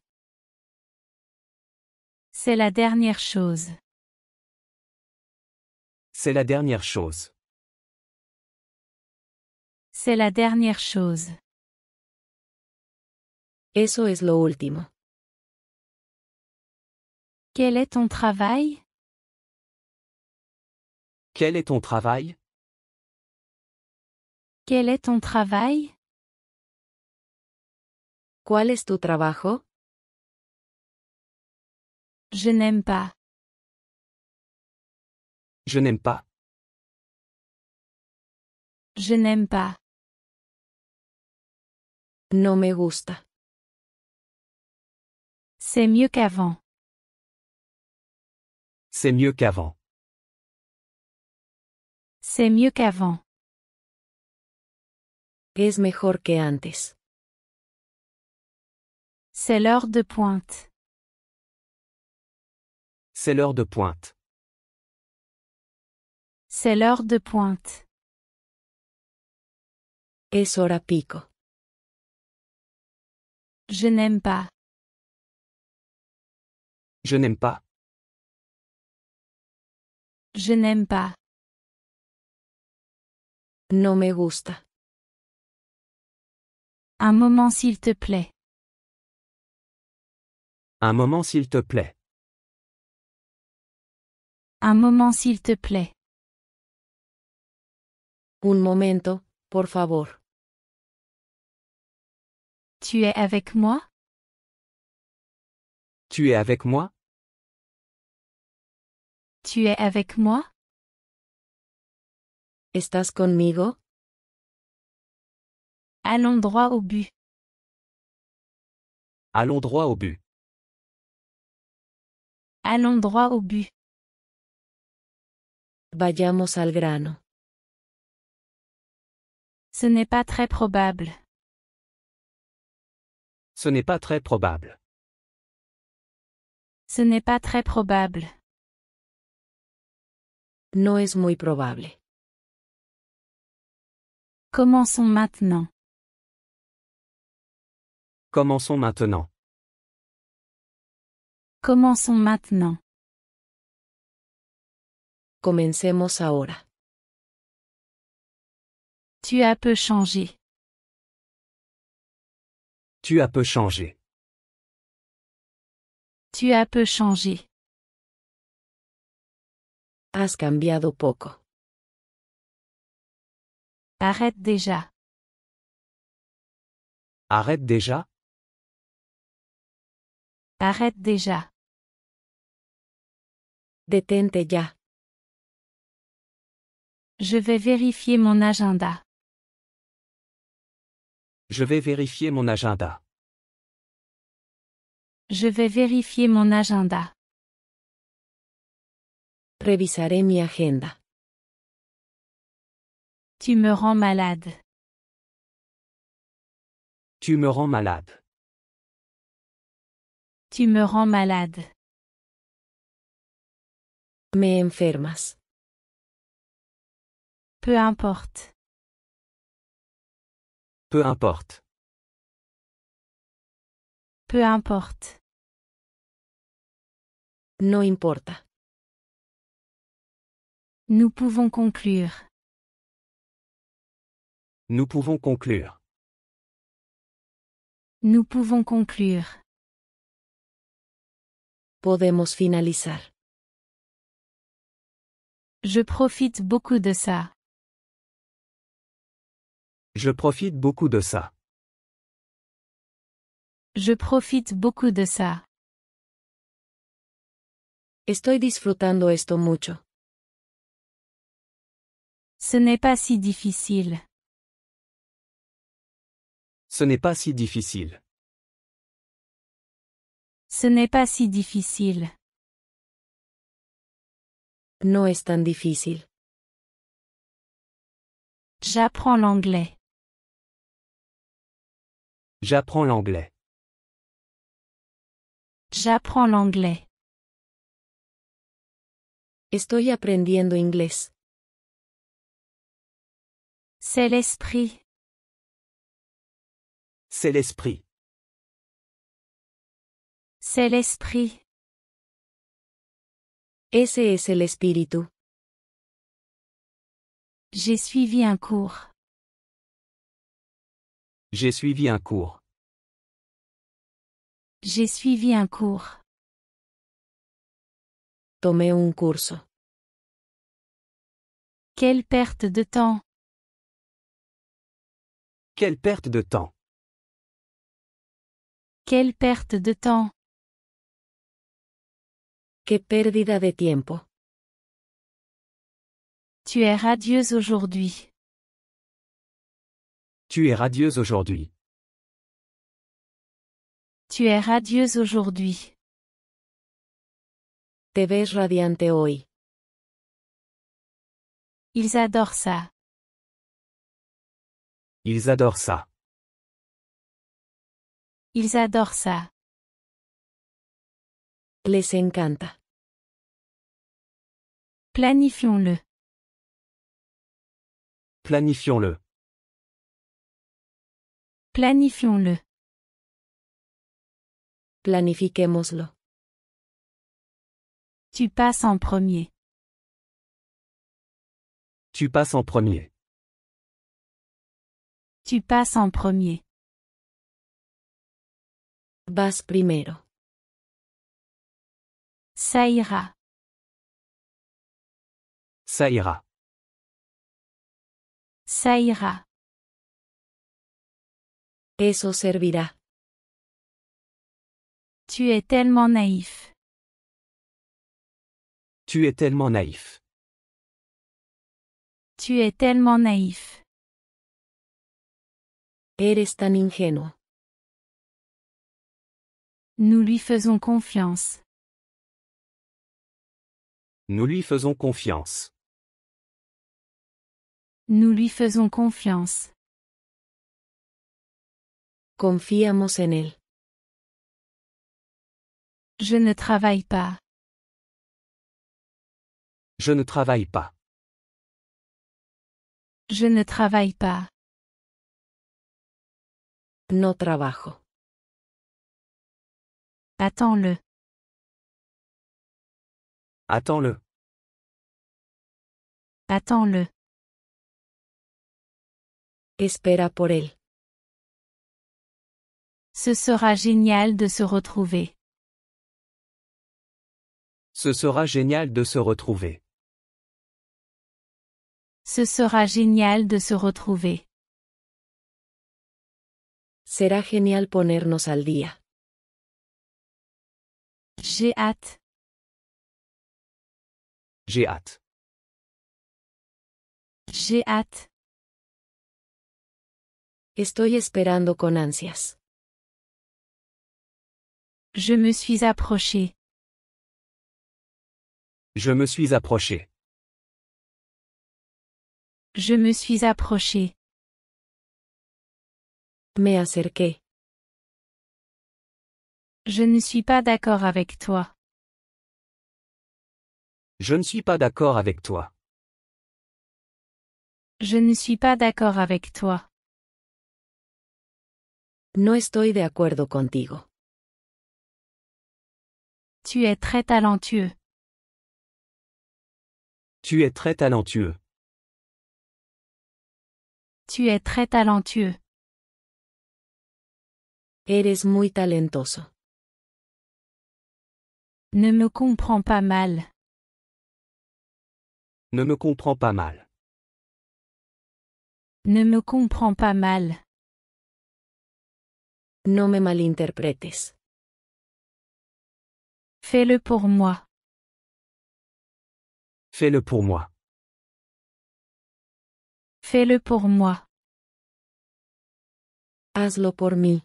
C'est la dernière chose. C'est la dernière chose. C'est la dernière chose. Eso es lo último. Quel est ton travail? Quel est ton travail? Quel est ton travail? ¿Cuál es tu trabajo? Je n'aime pas. Je n'aime pas. Je n'aime pas. No me gusta. C'est mieux qu'avant. C'est mieux qu'avant. C'est mieux qu'avant. Es mejor que antes. C'est l'heure de pointe. C'est l'heure de pointe. C'est l'heure de pointe. Es hora pico. Je n'aime pas. Je n'aime pas. Je n'aime pas. No me gusta. Un moment s'il te plaît. Un moment s'il te plaît. Un moment s'il te plaît. Un momento, por favor. Tu es avec moi? Tu es avec moi? Tu es avec moi? ¿Estás conmigo? Allons droit au but. Allons droit au but. Allons droit au but. Vayamos al grano. Ce n'est pas très probable. Ce n'est pas très probable. Ce n'est pas très probable. No es muy probable. Commençons maintenant. Commençons maintenant. Commençons maintenant. Comencemos ahora. Tu as peu changé. Tu as peu changé. Tu as peu changé. Has cambiado poco. Arrête déjà. Arrête déjà. Arrête déjà. Detente ya. Je vais vérifier mon agenda. Je vais vérifier mon agenda. Je vais vérifier mon agenda. Revisaré mi agenda. Tu me rends malade. Tu me rends malade. Tu me rends malade. Me enfermas. Peu importe. Peu importe. Peu importe. No importa. Nous pouvons conclure. Nous pouvons conclure. Nous pouvons conclure. Podemos finalizar. Je profite beaucoup de ça. Je profite beaucoup de ça. Je profite beaucoup de ça. Estoy disfrutando esto mucho. Ce n'est pas si difficile. Ce n'est pas si difficile. Ce n'est pas si difficile. No es tan difícil. J'apprends l'anglais. J'apprends l'anglais. J'apprends l'anglais. Estoy aprendiendo inglés. C'est l'esprit. C'est l'esprit. C'est l'esprit. Ese es el espíritu. J'ai suivi un cours. J'ai suivi un cours. J'ai suivi un cours. Tomé un curso. Quelle perte de temps. Quelle perte de temps. Quelle perte de temps. Qué pérdida de tiempo. Tu es radieuse aujourd'hui. Tu es radieuse aujourd'hui. Tu es radieuse aujourd'hui. Te ves radiante hoy. Ils adorent ça. Ils adorent ça. Ils adorent ça. Les encanta. Planifions-le. Planifions-le. Planifions-le. Planifiquémoslo. Tu passes en premier. Tu passes en premier. Tu passes en premier. Vas primero. Ça ira. Ça ira. Ça ira. Eso servirá. Tu es tellement naïf. Tu es tellement naïf. Tu es tellement naïf. Eres tan ingenuo. Nous lui faisons confiance. Nous lui faisons confiance. Nous lui faisons confiance. Confiamos en él. Je ne travaille pas. Je ne travaille pas. Je ne travaille pas. No trabajo. Attends-le. Attends-le. Attends-le. Espera por él. Ce sera génial de se retrouver. Ce sera génial de se retrouver. Ce sera génial de se retrouver. Será genial ponernos al día. J'ai hâte. J'ai hâte. J'ai hâte. Estoy esperando con ansias. Je me suis approché. Je me suis approché. Je me suis approché. Me acerqué. Je ne suis pas d'accord avec toi. Je ne suis pas d'accord avec toi. Je ne suis pas d'accord avec toi. No estoy de acuerdo contigo. Tu es très talentueux. Tu es très talentueux. Tu es très talentueux. Eres muy talentoso. Ne me comprends pas mal. Ne me comprends pas mal. Ne me comprends pas mal. No me malinterpretes. Fais-le pour moi. Fais-le pour moi. Fais-le pour moi. Hazlo por mí.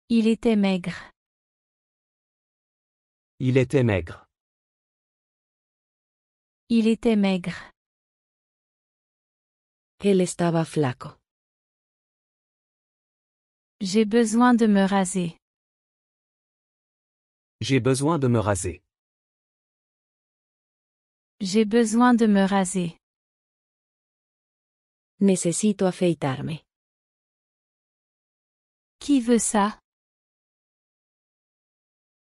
Il était maigre. Il était maigre. Il était maigre. Él estaba flaco. J'ai besoin de me raser. J'ai besoin de me raser. J'ai besoin de me raser. Necesito afeitarme. Qui veut ça?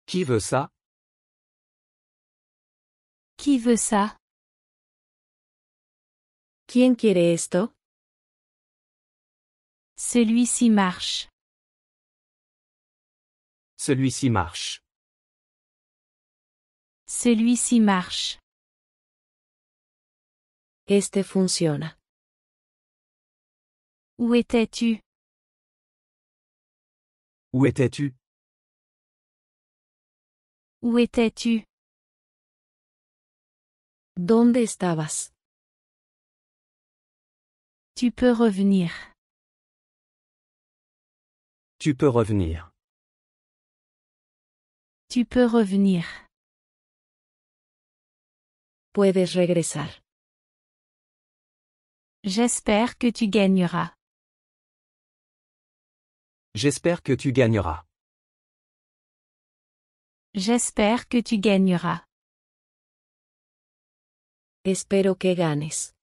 Qui veut ça? Qui veut ça? ¿Quién quiere esto? Celui-ci marche. Celui-ci marche. Celui-ci marche. Este funciona. Où étais-tu? Où étais-tu? Où étais-tu? ¿Dónde estabas? Tu peux revenir. Tu peux revenir. Tu peux revenir. Puedes regresar. J'espère que tu gagneras. J'espère que tu gagneras. J'espère que tu gagneras. Espero que ganes.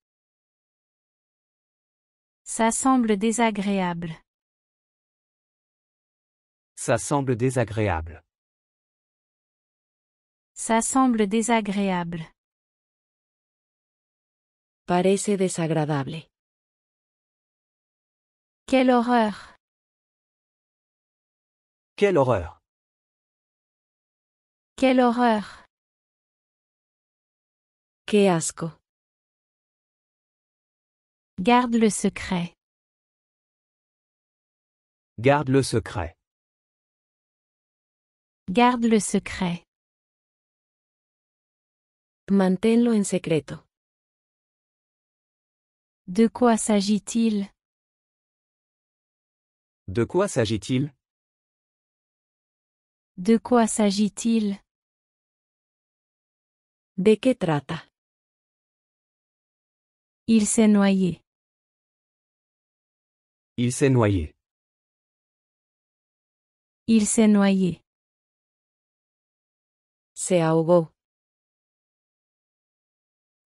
Ça semble désagréable. Ça semble désagréable. Ça semble désagréable. Parece desagradable. Quelle horreur! Quelle horreur! Quelle horreur! Qué asco. Garde le secret. Garde le secret. Garde le secret. Manténlo en secreto. De quoi s'agit-il? De quoi s'agit-il? De quoi s'agit-il? ¿De qué trata? Il s'est noyé. Il s'est noyé. Il s'est noyé. Se ahogó.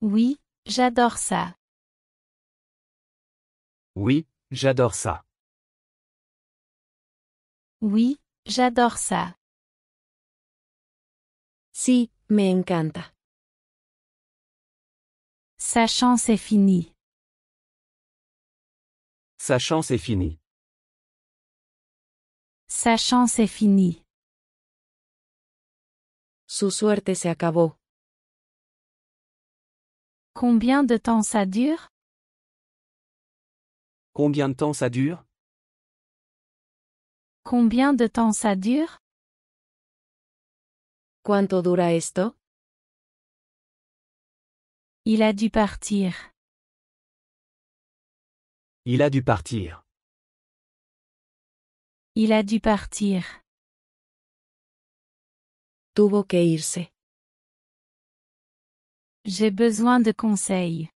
Oui, j'adore ça. Oui, j'adore ça. Oui, j'adore ça. Sí, me encanta. Sa chance est finie. Sa chance est finie. Sa chance est finie. Su suerte se acabó. Combien de temps ça dure? Combien de temps ça dure? Combien de temps ça dure? ¿Cuánto dura esto? Il a dû partir. Il a dû partir. Il a dû partir. Tuvo que irse. J'ai besoin de conseils.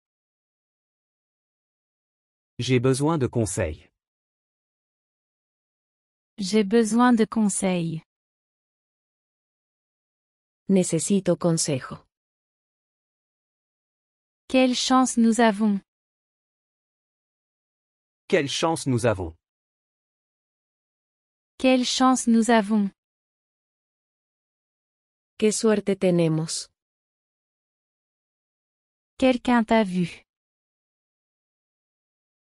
J'ai besoin de conseils. J'ai besoin de conseils. Necesito consejo. Quelle chance nous avons. Quelle chance nous avons. Quelle chance nous avons. Qué suerte tenemos. Quelqu'un t'a vu.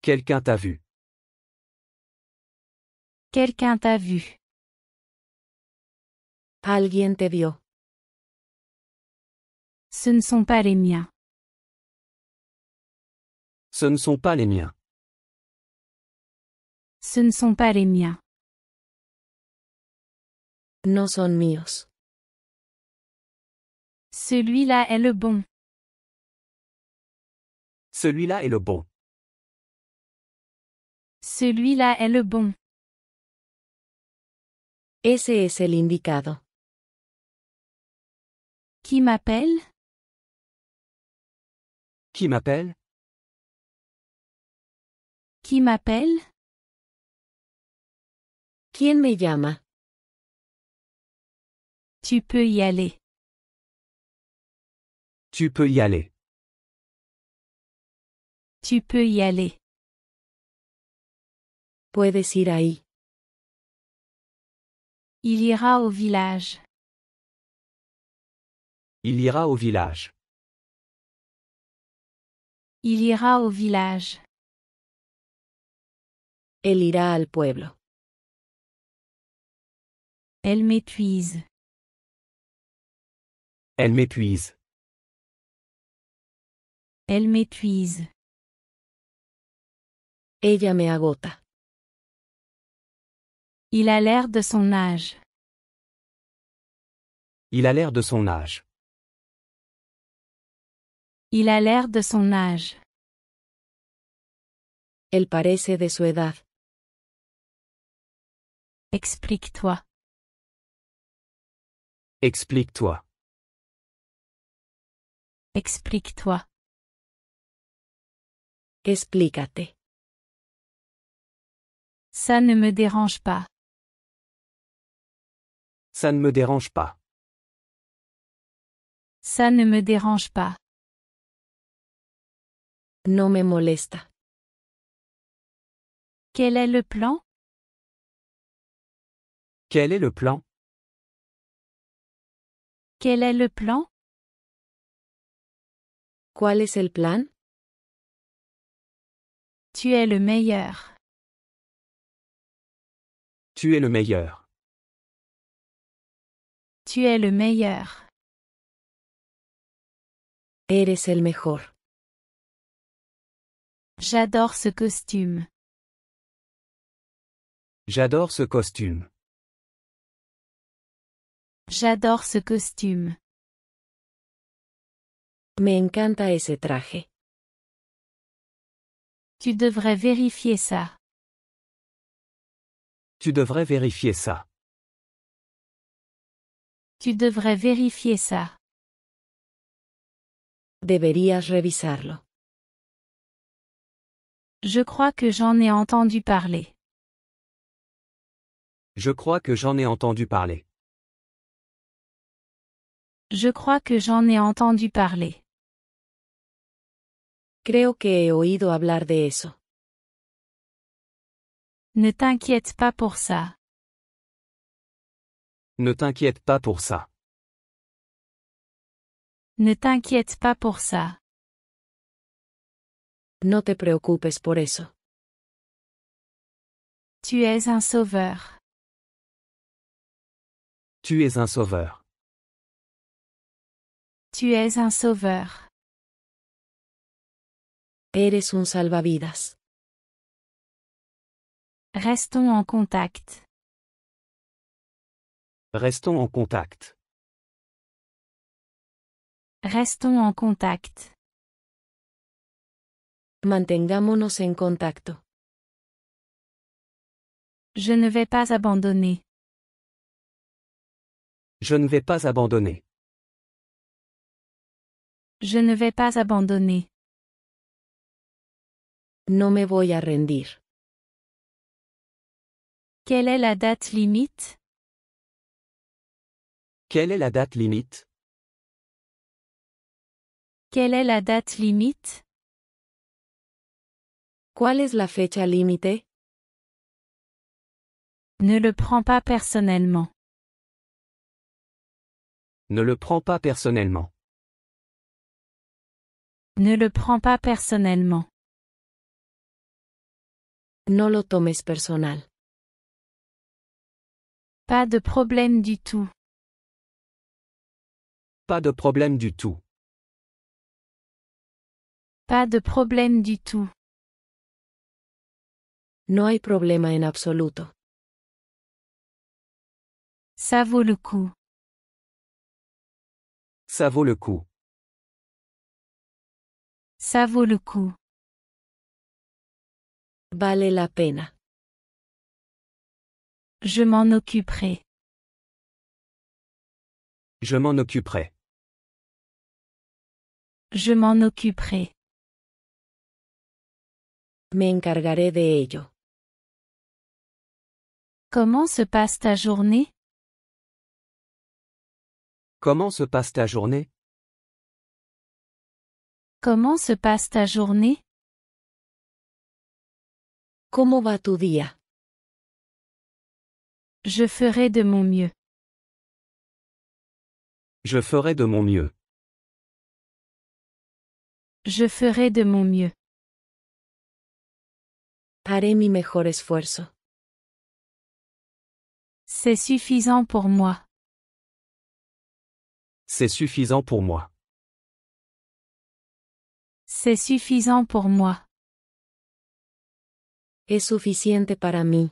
Quelqu'un t'a vu. Quelqu'un t'a vu. Alguien te vio. Ce ne sont pas les miens. Ce ne sont pas les miens. Ce ne sont pas les miens. No son míos. Celui-là est le bon. Celui-là est le bon. Celui-là est le bon. Ese es el indicado. Qui m'appelle? Qui m'appelle? Qui m'appelle? ¿Quién me llama? Tu peux y aller. Tu peux y aller. Tu peux y aller. Puedes ir ahí. Il ira au village. Il ira au village. Il ira au village. Él irá al pueblo. Elle m'épuise. Elle m'épuise. Elle m'épuise. Ella me agota. Il a l'air de son âge. Il a l'air de son âge. Il a l'air de son âge. Él parece de su edad. Explique-toi. Explique-toi. Explique-toi. Explícate. Ça ne me dérange pas. Ça ne me dérange pas. Ça ne me dérange pas. No me molesta. Quel est le plan? Quel est le plan? Quel est le plan? ¿Cuál es el plan? Tu es le meilleur. Tu es le meilleur. Tu es le meilleur. Eres el mejor. J'adore ce costume. J'adore ce costume. J'adore ce costume. Me encanta ese traje. Tu devrais vérifier ça. Tu devrais vérifier ça. Tu devrais vérifier ça. Deberías revisarlo. Je crois que j'en ai entendu parler. Je crois que j'en ai entendu parler. Je crois que j'en ai entendu parler. Creo que he oído hablar de eso. Ne t'inquiète pas pour ça. Ne t'inquiète pas pour ça. Ne t'inquiète pas pour ça. No te preocupes por eso. Tu es un sauveur. Tu es un sauveur. Tu es un sauveur. Eres un salvavidas. Restons en contact. Restons en contact. Restons en contact. Mantengámonos en contacto. Je ne vais pas abandonner. Je ne vais pas abandonner. Je ne vais pas abandonner. No me voy a rendir. Quelle est la date limite? Quelle est la date limite? Quelle est la date limite? ¿Cuál es la fecha límite? Ne le prends pas personnellement. Ne le prends pas personnellement. Ne le prends pas personnellement. No lo tomes personal. Pas de problème du tout. Pas de problème du tout. Pas de problème du tout. No hay problema en absoluto. Ça vaut le coup. Ça vaut le coup. Ça vaut le coup. Vale la pena. Je m'en occuperai. Je m'en occuperai. Je m'en occuperai. Me encargaré de ello. Comment se passe ta journée? Comment se passe ta journée? Comment se passe ta journée? ¿Cómo va tu día? Je ferai de mon mieux. Je ferai de mon mieux. Je ferai de mon mieux. Haré mi mejor esfuerzo. C'est suffisant pour moi. C'est suffisant pour moi. C'est suffisant pour moi. Es suficiente para mí.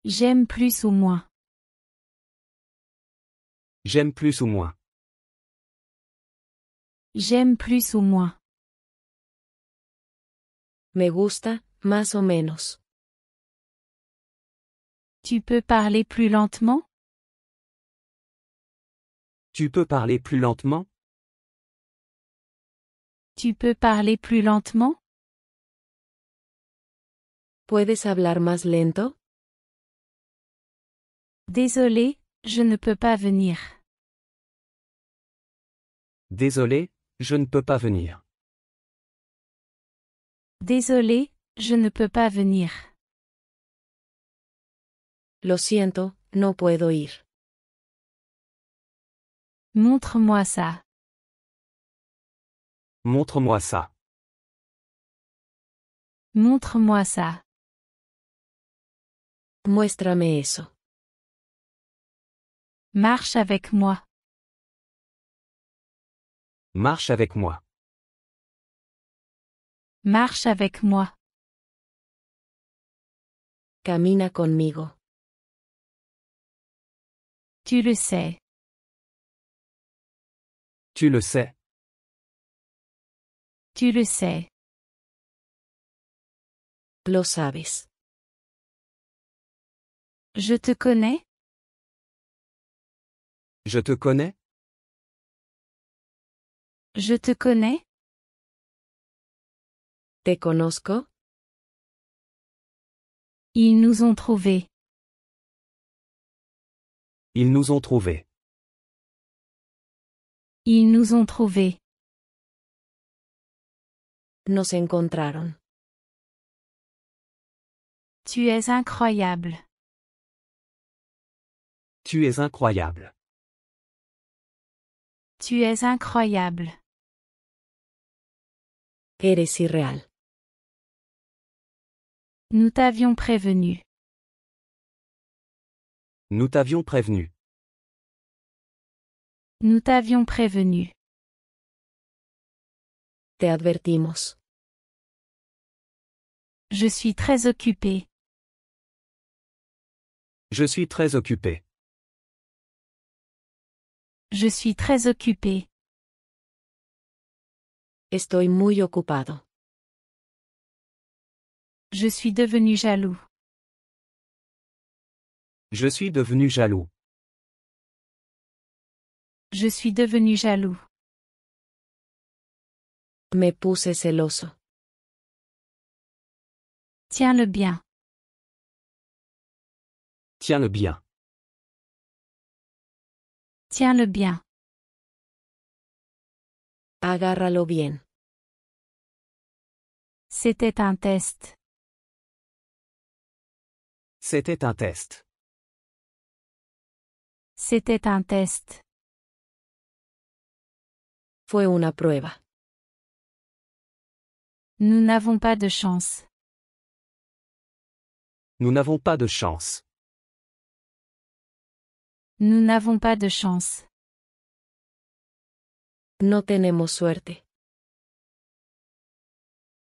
J'aime plus ou moins. J'aime plus ou moins. J'aime plus ou moins. Me gusta, más o menos. Tu peux parler plus lentement? Tu peux parler plus lentement? Tu peux parler plus lentement? ¿Puedes hablar más lento? Désolé, je ne peux pas venir. Désolé, je ne peux pas venir. Désolé, je ne peux pas venir. Lo siento, no puedo ir. Montre-moi ça. Montre-moi ça. Montre-moi ça. Muéstrame eso. Marche avec moi. Marche avec moi. Marche avec moi. Camina conmigo. Tu le sais. Tu le sais. Tu le sais. Lo sabes. Je te connais? Je te connais? Je te connais? ¿Te conozco? Ils nous ont trouvés. Ils nous ont trouvés. Ils nous ont trouvés. Nos encontraron. Tu es incroyable. Tu es incroyable. Tu es incroyable. Eres irreal. Nous t'avions prévenu. Nous t'avions prévenu. Nous t'avions prévenu. Te advertimos. Je suis très occupé. Je suis très occupé. Je suis très occupé. Estoy muy ocupado. Je suis devenu jaloux. Je suis devenu jaloux. Je suis devenu jaloux. Me puse celoso. Tiens-le bien. Tiens-le bien. Tiens-le bien. Agárralo bien. C'était un test. C'était un test. C'était un test. Fue una prueba. Nous n'avons pas de chance. Nous n'avons pas de chance. Nous n'avons pas de chance. No tenemos suerte.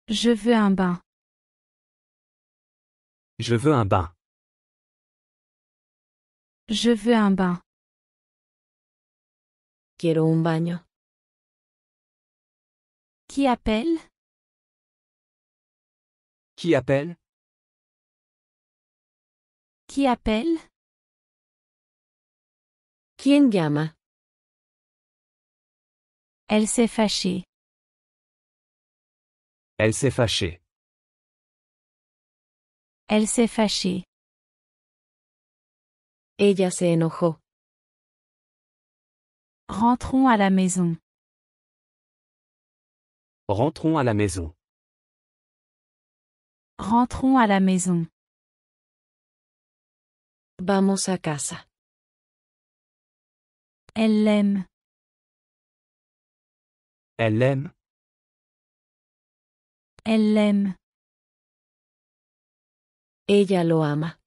Je veux un bain. Je veux un bain. Je veux un bain. Quiero un baño. Qui appelle? Qui appelle? Qui appelle? ¿Quién llama? Elle s'est fâchée. Elle s'est fâchée. Elle s'est fâchée. Ella se enojó. Rentrons à la maison. Rentrons à la maison. Rentrons à la maison. Vamos a casa. Elle l'aime. Elle l'aime. Elle l'aime. Ella lo ama.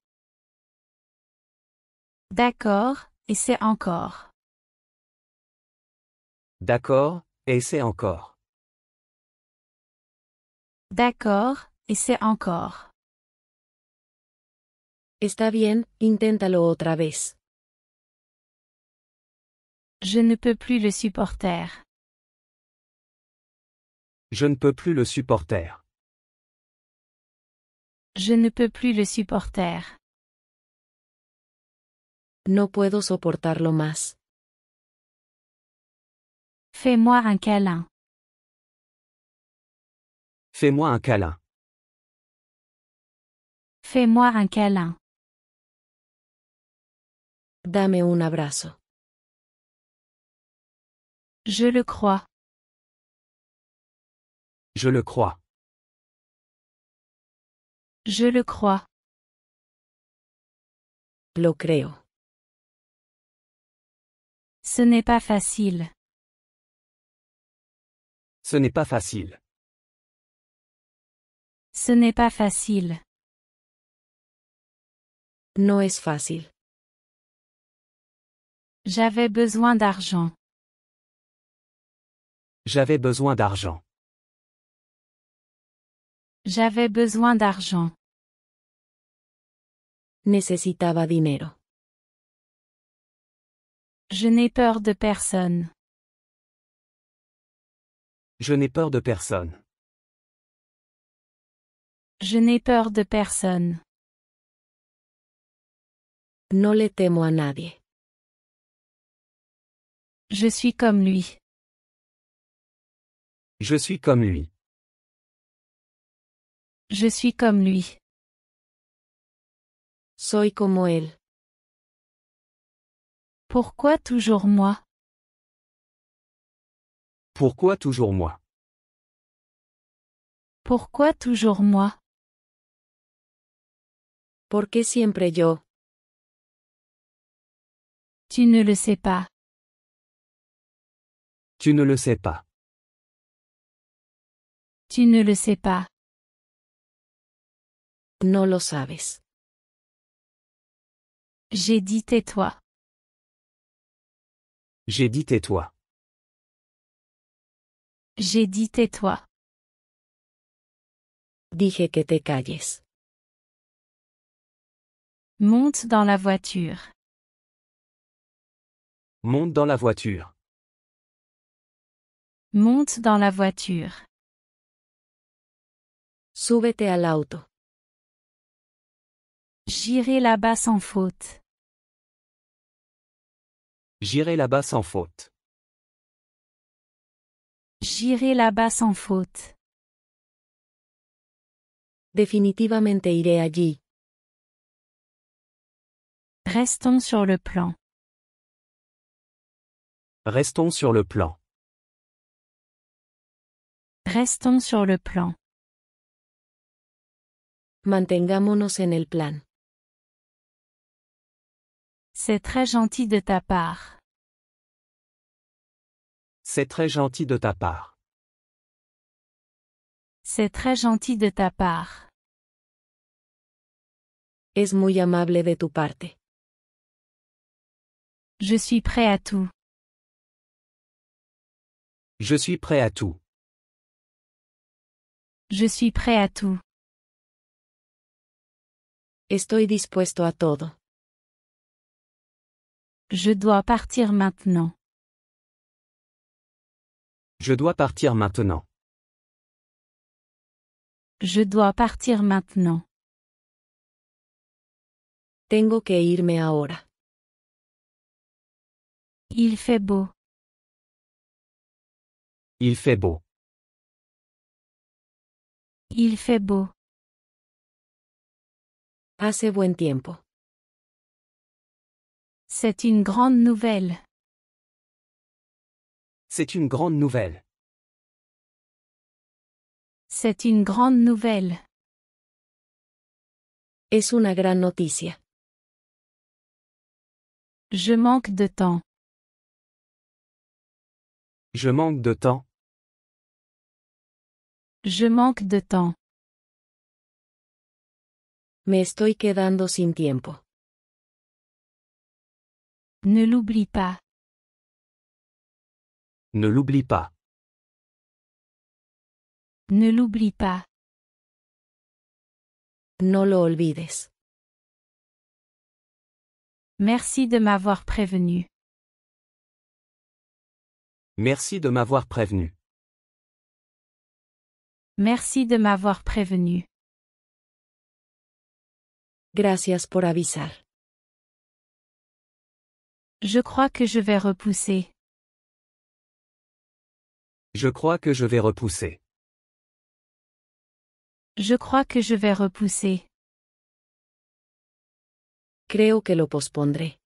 D'accord, et c'est encore. D'accord, et c'est encore. D'accord, et c'est encore. Está bien, inténtalo otra vez. Je ne peux plus le supporter. Je ne peux plus le supporter. Je ne peux plus le supporter. No puedo soportarlo más. Fais-moi un câlin. Fais-moi un câlin. Fais-moi un câlin. Dame un abrazo. Je le crois. Je le crois. Je le crois. Lo creo. Ce n'est pas facile. Ce n'est pas facile. Ce n'est pas facile. No es fácil. J'avais besoin d'argent. J'avais besoin d'argent. J'avais besoin d'argent. Necesitaba dinero. Je n'ai peur de personne. Je n'ai peur de personne. Je n'ai peur de personne. No le temo a nadie. Je suis comme lui. Je suis comme lui. Je suis comme lui. Soy como él. Pourquoi toujours moi? Pourquoi toujours moi? Pourquoi toujours moi? ¿Por qué siempre yo? Tu ne le sais pas. Tu ne le sais pas. Tu ne le sais pas. No lo sabes. J'ai dit tais-toi. J'ai dit tais-toi. J'ai dit tais-toi. Dije que te calles. Monte dans la voiture. Monte dans la voiture. Monte dans la voiture. Súbete al auto. J'irai là-bas sans faute. J'irai là-bas sans faute. J'irai là-bas sans faute. Definitivamente iré allí. Restons sur le plan. Restons sur le plan. Restons sur le plan. Mantengámonos en el plan. C'est très gentil de ta part. C'est très gentil de ta part. C'est très gentil de ta part. Es muy amable de tu parte. Je suis prêt à tout. Je suis prêt à tout. Je suis prêt à tout. Estoy dispuesto a todo. Je dois partir maintenant. Je dois partir maintenant. Je dois partir maintenant. Tengo que irme ahora. Il fait beau. Il fait beau. Il fait beau. Hace buen tiempo. C'est une grande nouvelle. C'est une grande nouvelle. C'est une grande nouvelle. Es una gran noticia. Je manque de temps. Je manque de temps. Je manque de temps. Me estoy quedando sin tiempo. Ne l'oublie pas. Ne l'oublie pas. Ne l'oublie pas. No lo olvides. Merci de m'avoir prévenu. Merci de m'avoir prévenu. Merci de m'avoir prévenu. Gracias por avisar. Je crois que je vais repousser. Je crois que je vais repousser. Je crois que je vais repousser. Creo que lo pospondré.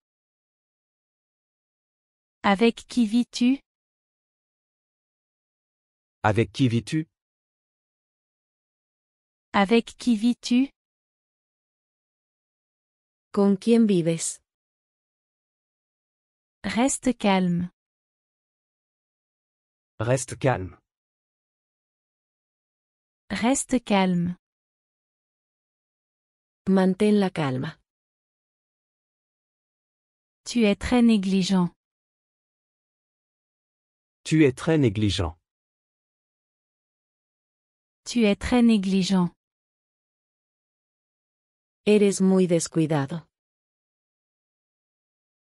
Avec qui vis-tu? Avec qui vis-tu? Avec qui vis-tu? ¿Con quién vives? Reste calme. Reste calme. Reste calme. Mantén la calma. Tu es très négligent. Tu es très négligent. Tu es très négligent. Eres muy descuidado.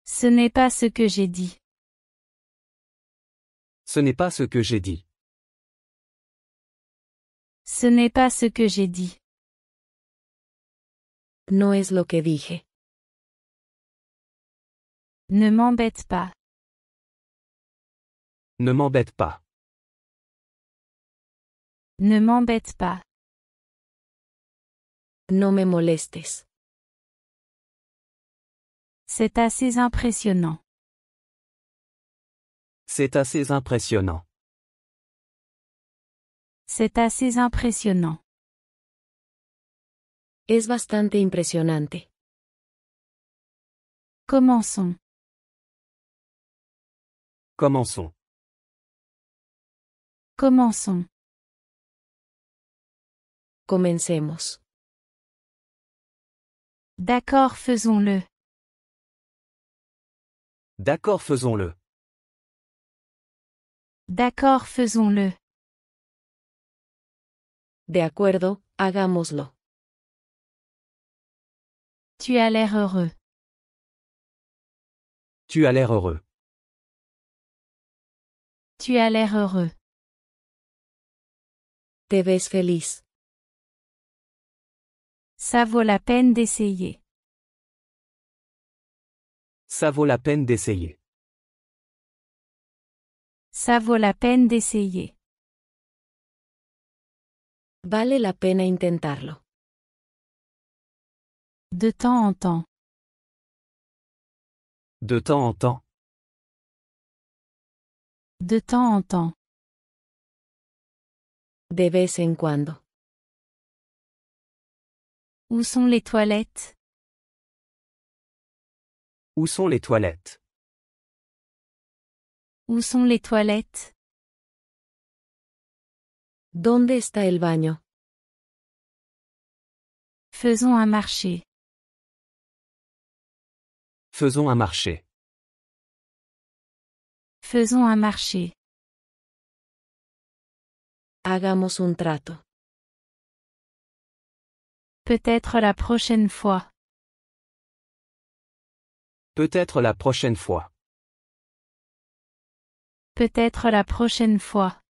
Ce n'est pas ce que j'ai dit. Ce n'est pas ce que j'ai dit. Ce n'est pas ce que j'ai dit. No es lo que dije. Ne m'embête pas. Ne m'embête pas. Ne m'embête pas. No me molestes. C'est assez impressionnant. C'est assez impressionnant. C'est assez impressionnant. Es bastante impresionante. Commençons. Commençons. Commençons. Comencemos. D'accord, faisons-le. D'accord, faisons-le. D'accord, faisons-le. De acuerdo, hagámoslo. Tu as l'air heureux. Tu as l'air heureux. Tu as l'air heureux. Te ves feliz. Ça vaut la peine d'essayer. Ça vaut la peine d'essayer. Ça vaut la peine d'essayer. Vale la pena intentarlo. De temps en temps. De temps en temps. De temps en temps. De vez en cuando. Où sont les toilettes? Où sont les toilettes? Où sont les toilettes? ¿Dónde está el baño? Faisons un marché. Faisons un marché. Faisons un marché. Hagamos un trato. Peut-être la prochaine fois. Peut-être la prochaine fois. Peut-être la prochaine fois.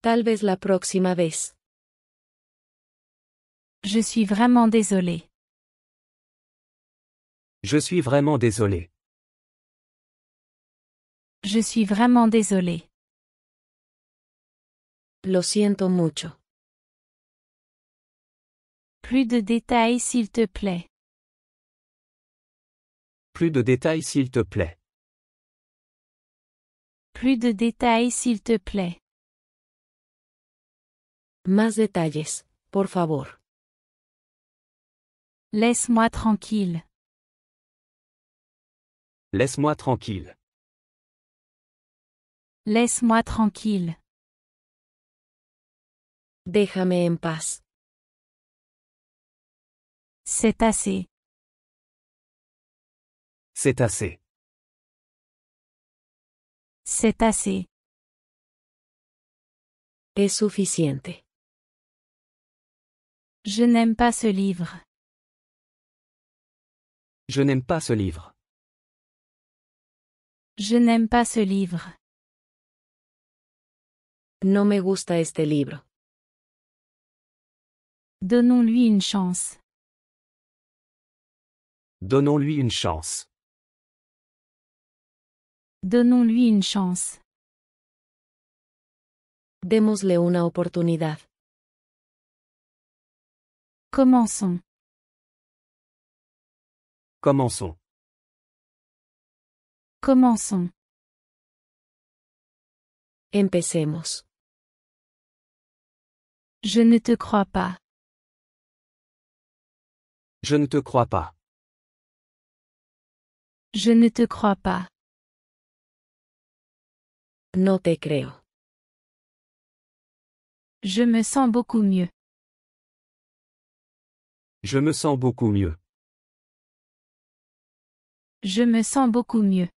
Tal vez la próxima vez. Je suis vraiment désolé. Je suis vraiment désolé. Je suis vraiment désolé. Lo siento mucho. Plus de détails s'il te plaît. Plus de détails s'il te plaît. Plus de détails s'il te plaît. Más detalles, por favor. Laisse-moi tranquille. Laisse-moi tranquille. Laisse-moi tranquille. Déjame en paz. C'est assez. C'est assez. C'est assez. Es suficiente. Je n'aime pas ce livre. Je n'aime pas ce livre. Je n'aime pas ce livre. No me gusta este libro. Donnons-lui une chance. Donnons-lui une chance. Donnons-lui une chance. Démosle una oportunidad. Commençons. Commençons. Commençons. Empecemos. Je ne te crois pas. Je ne te crois pas. Je ne te crois pas. No te creo. Je me sens beaucoup mieux. Je me sens beaucoup mieux. Je me sens beaucoup mieux.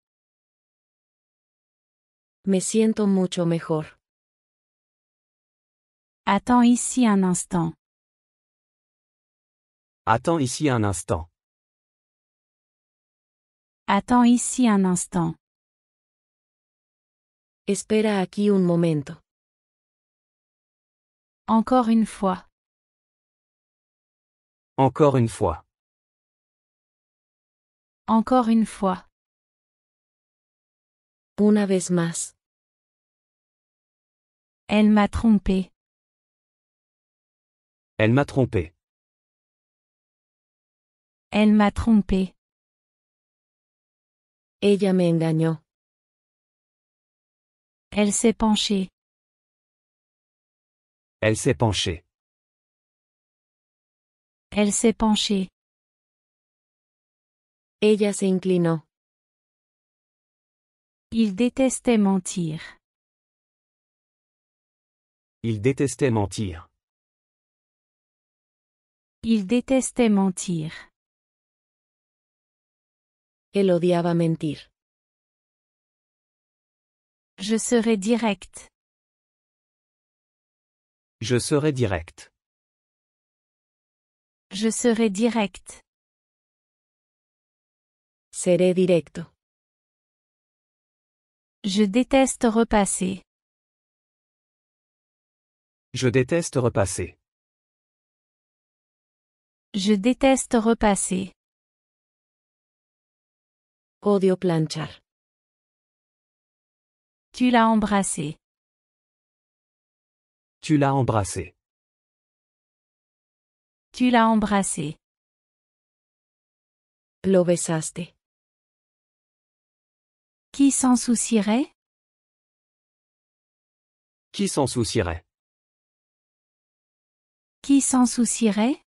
Me siento mucho mejor. Attends ici un instant. Attends ici un instant. Attends ici un instant. Espera aquí un momento. Encore une fois. Encore une fois. Encore une fois. Una vez más. Elle m'a trompé. Elle m'a trompé. Elle m'a trompé. Ella me engañó. Elle s'est penchée. Elle s'est penchée. Elle s'est penchée. Ella se inclinó. Il détestait mentir. Il détestait mentir. Il détestait mentir. Él odiaba mentir. Je serai direct. Je serai direct. Je serai direct. Seré directo. Je déteste repasser. Je déteste repasser. Je déteste repasser. Odio planchar. Tu l'as embrassé. Tu l'as embrassé. Tu l'as embrassé. Lo besaste. Qui s'en soucierait? Qui s'en soucierait? Qui s'en soucierait?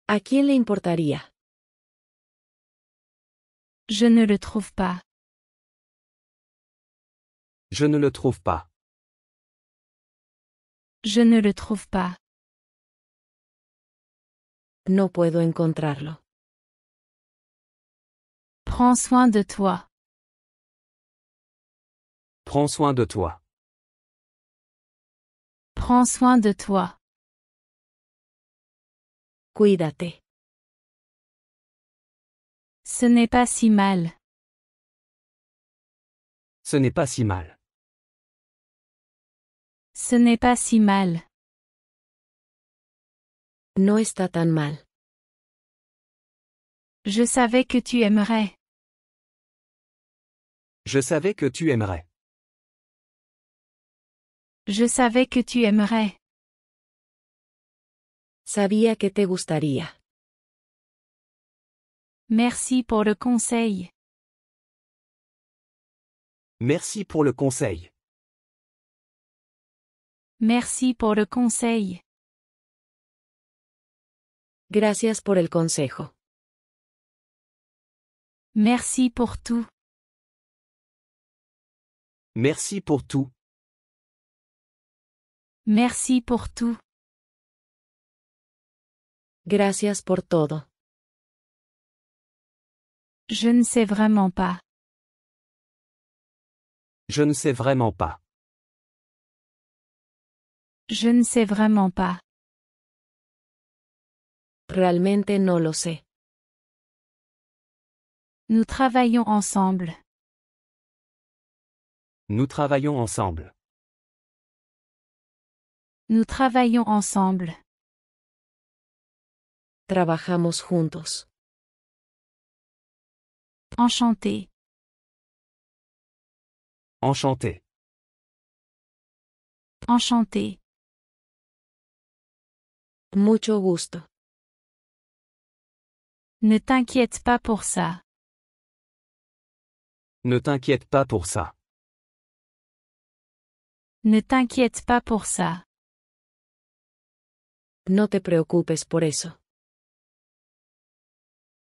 ¿A quién le importaría? Je ne le trouve pas. Je ne le trouve pas. Je ne le trouve pas. No puedo encontrarlo. Prends soin de toi. Prends soin de toi. Prends soin de toi. Cuídate. Ce n'est pas si mal. Ce n'est pas si mal. Ce n'est pas si mal. No está tan mal. Je savais que tu aimerais. Je savais que tu aimerais. Je savais que tu aimerais. Sabía que te gustaría. Merci pour le conseil. Merci pour le conseil. Merci pour le conseil. Gracias por el consejo. Merci pour tout. Merci pour tout. Merci pour tout. Gracias por todo. Je ne sais vraiment pas. Je ne sais vraiment pas. Je ne sais vraiment pas. Realmente no lo sé. Nous travaillons ensemble. Nous travaillons ensemble. Nous travaillons ensemble. Trabajamos juntos. Enchanté. Enchanté. Enchanté. Mucho gusto. Ne t'inquiète pas pour ça. Ne t'inquiète pas pour ça. Ne t'inquiète pas pour ça. No te preocupes por eso.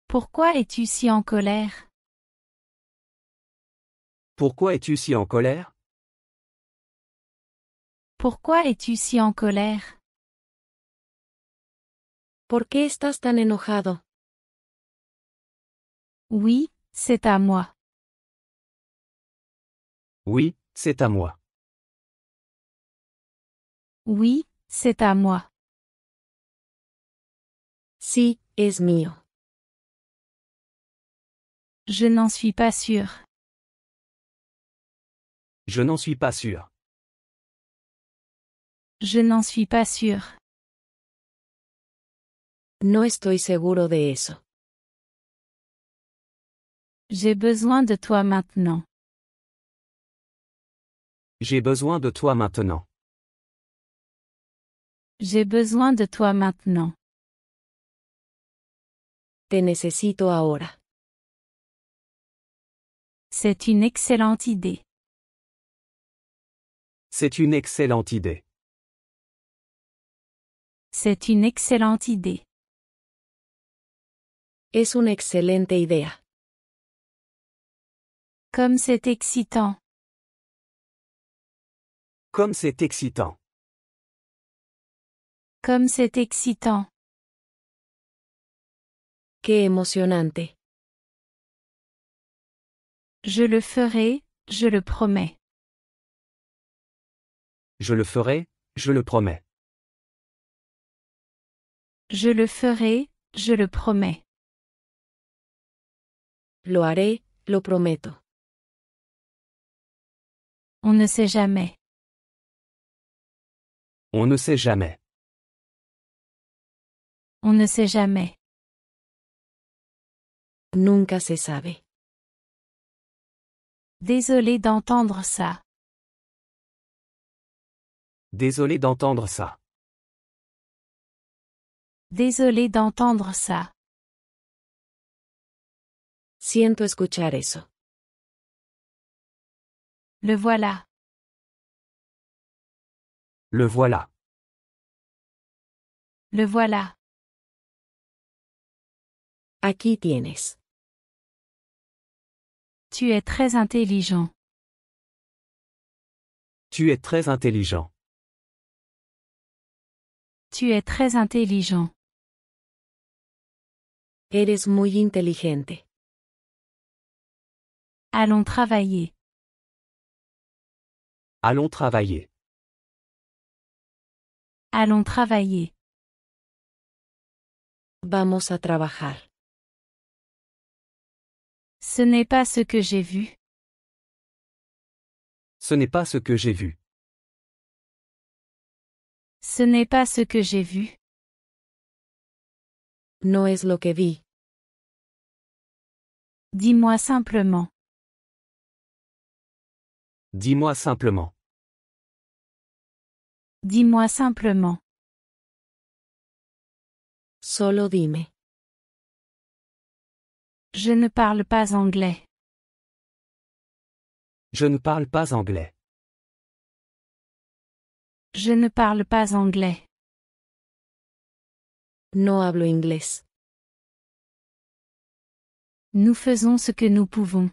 Pourquoi es-tu si en colère? Pourquoi es-tu si en colère? Pourquoi es-tu si en colère? ¿Por qué estás tan enojado? Oui, c'est à moi. Oui, c'est à moi. Oui, c'est à moi. Sí, es mío. Je n'en suis pas sûre. Je n'en suis pas sûr. Je n'en suis pas sûre. No estoy seguro de eso. J'ai besoin de toi maintenant. J'ai besoin de toi maintenant. J'ai besoin de toi maintenant. Te necesito ahora. C'est une excellente idée. C'est une excellente idée. C'est une excellente idée. Es una excelente idea. Comme c'est excitant. Comme c'est excitant. Comme c'est excitant. Qué emocionante. Je le ferai, je le promets. Je le ferai, je le promets. Je le ferai, je le promets. Lo haré, lo prometo. On ne sait jamais. On ne sait jamais. On ne sait jamais. Nunca se sabe. Désolé d'entendre ça. Désolé d'entendre ça. Désolé d'entendre ça. Siento escuchar eso. Le voilà. Le voilà. Le voilà. Aquí tienes. Tu es très intelligent. Tu es très intelligent. Tu es très intelligent. Eres muy inteligente. Allons travailler. Allons travailler. Allons travailler. Vamos a trabajar. Ce n'est pas ce que j'ai vu. Ce n'est pas ce que j'ai vu. Ce n'est pas ce que j'ai vu. No es lo que vi. Dis-moi simplement. Dis-moi simplement. Dis-moi simplement. Solo dime. Je ne parle pas anglais. Je ne parle pas anglais. Je ne parle pas anglais. No hablo inglés. Nous faisons ce que nous pouvons.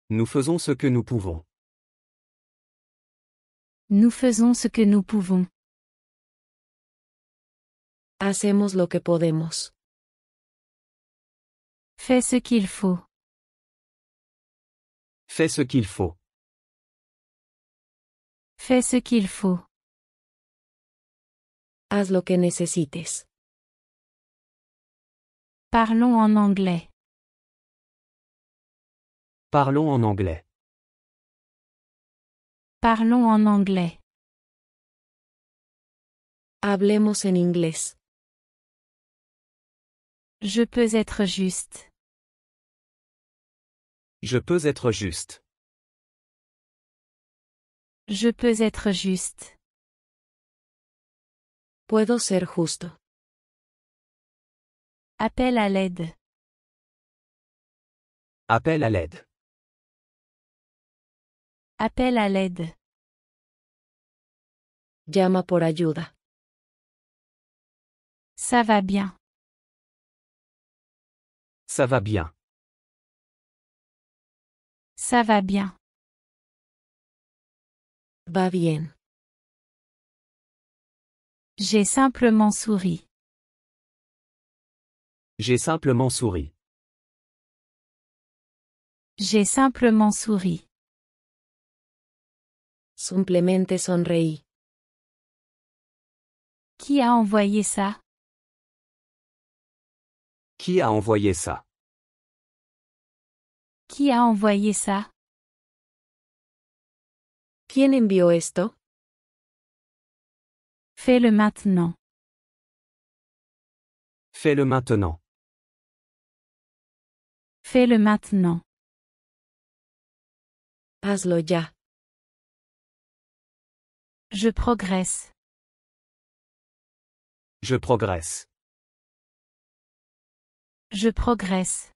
Nous faisons ce que nous pouvons. Nous faisons ce que nous pouvons. Hacemos lo que podemos. Fais ce qu'il faut. Fais ce qu'il faut. Fais ce qu'il faut. Haz lo que necesites. Parlons en anglais. Parlons en anglais. Parlons en anglais. Hablemos en inglés. Je peux être juste. Je peux être juste. Je peux être juste. Puedo ser justo. Appel à l'aide. Appel à l'aide. Appel à l'aide. Llama por ayuda. Ça va bien. Ça va bien. Ça va bien. Va bien. J'ai simplement souri. J'ai simplement souri. J'ai simplement souri. Simplemente sonreí. Qui a envoyé ça? Qui a envoyé ça? Qui a envoyé ça? ¿Quién envió esto? Fais-le maintenant. Fais-le maintenant. Fais-le maintenant. Hazlo ya. Je progresse. Je progresse. Je progresse.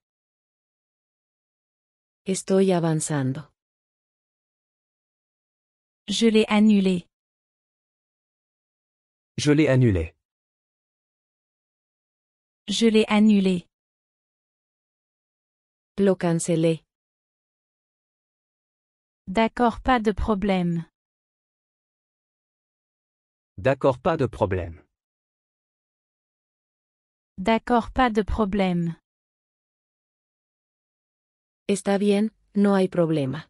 Estoy avanzando. Je l'ai annulé. Je l'ai annulé. Je l'ai annulé. Lo cancelé. D'accord, pas de problème. D'accord, pas de problème. D'accord, pas de problème. Está bien, no hay problema.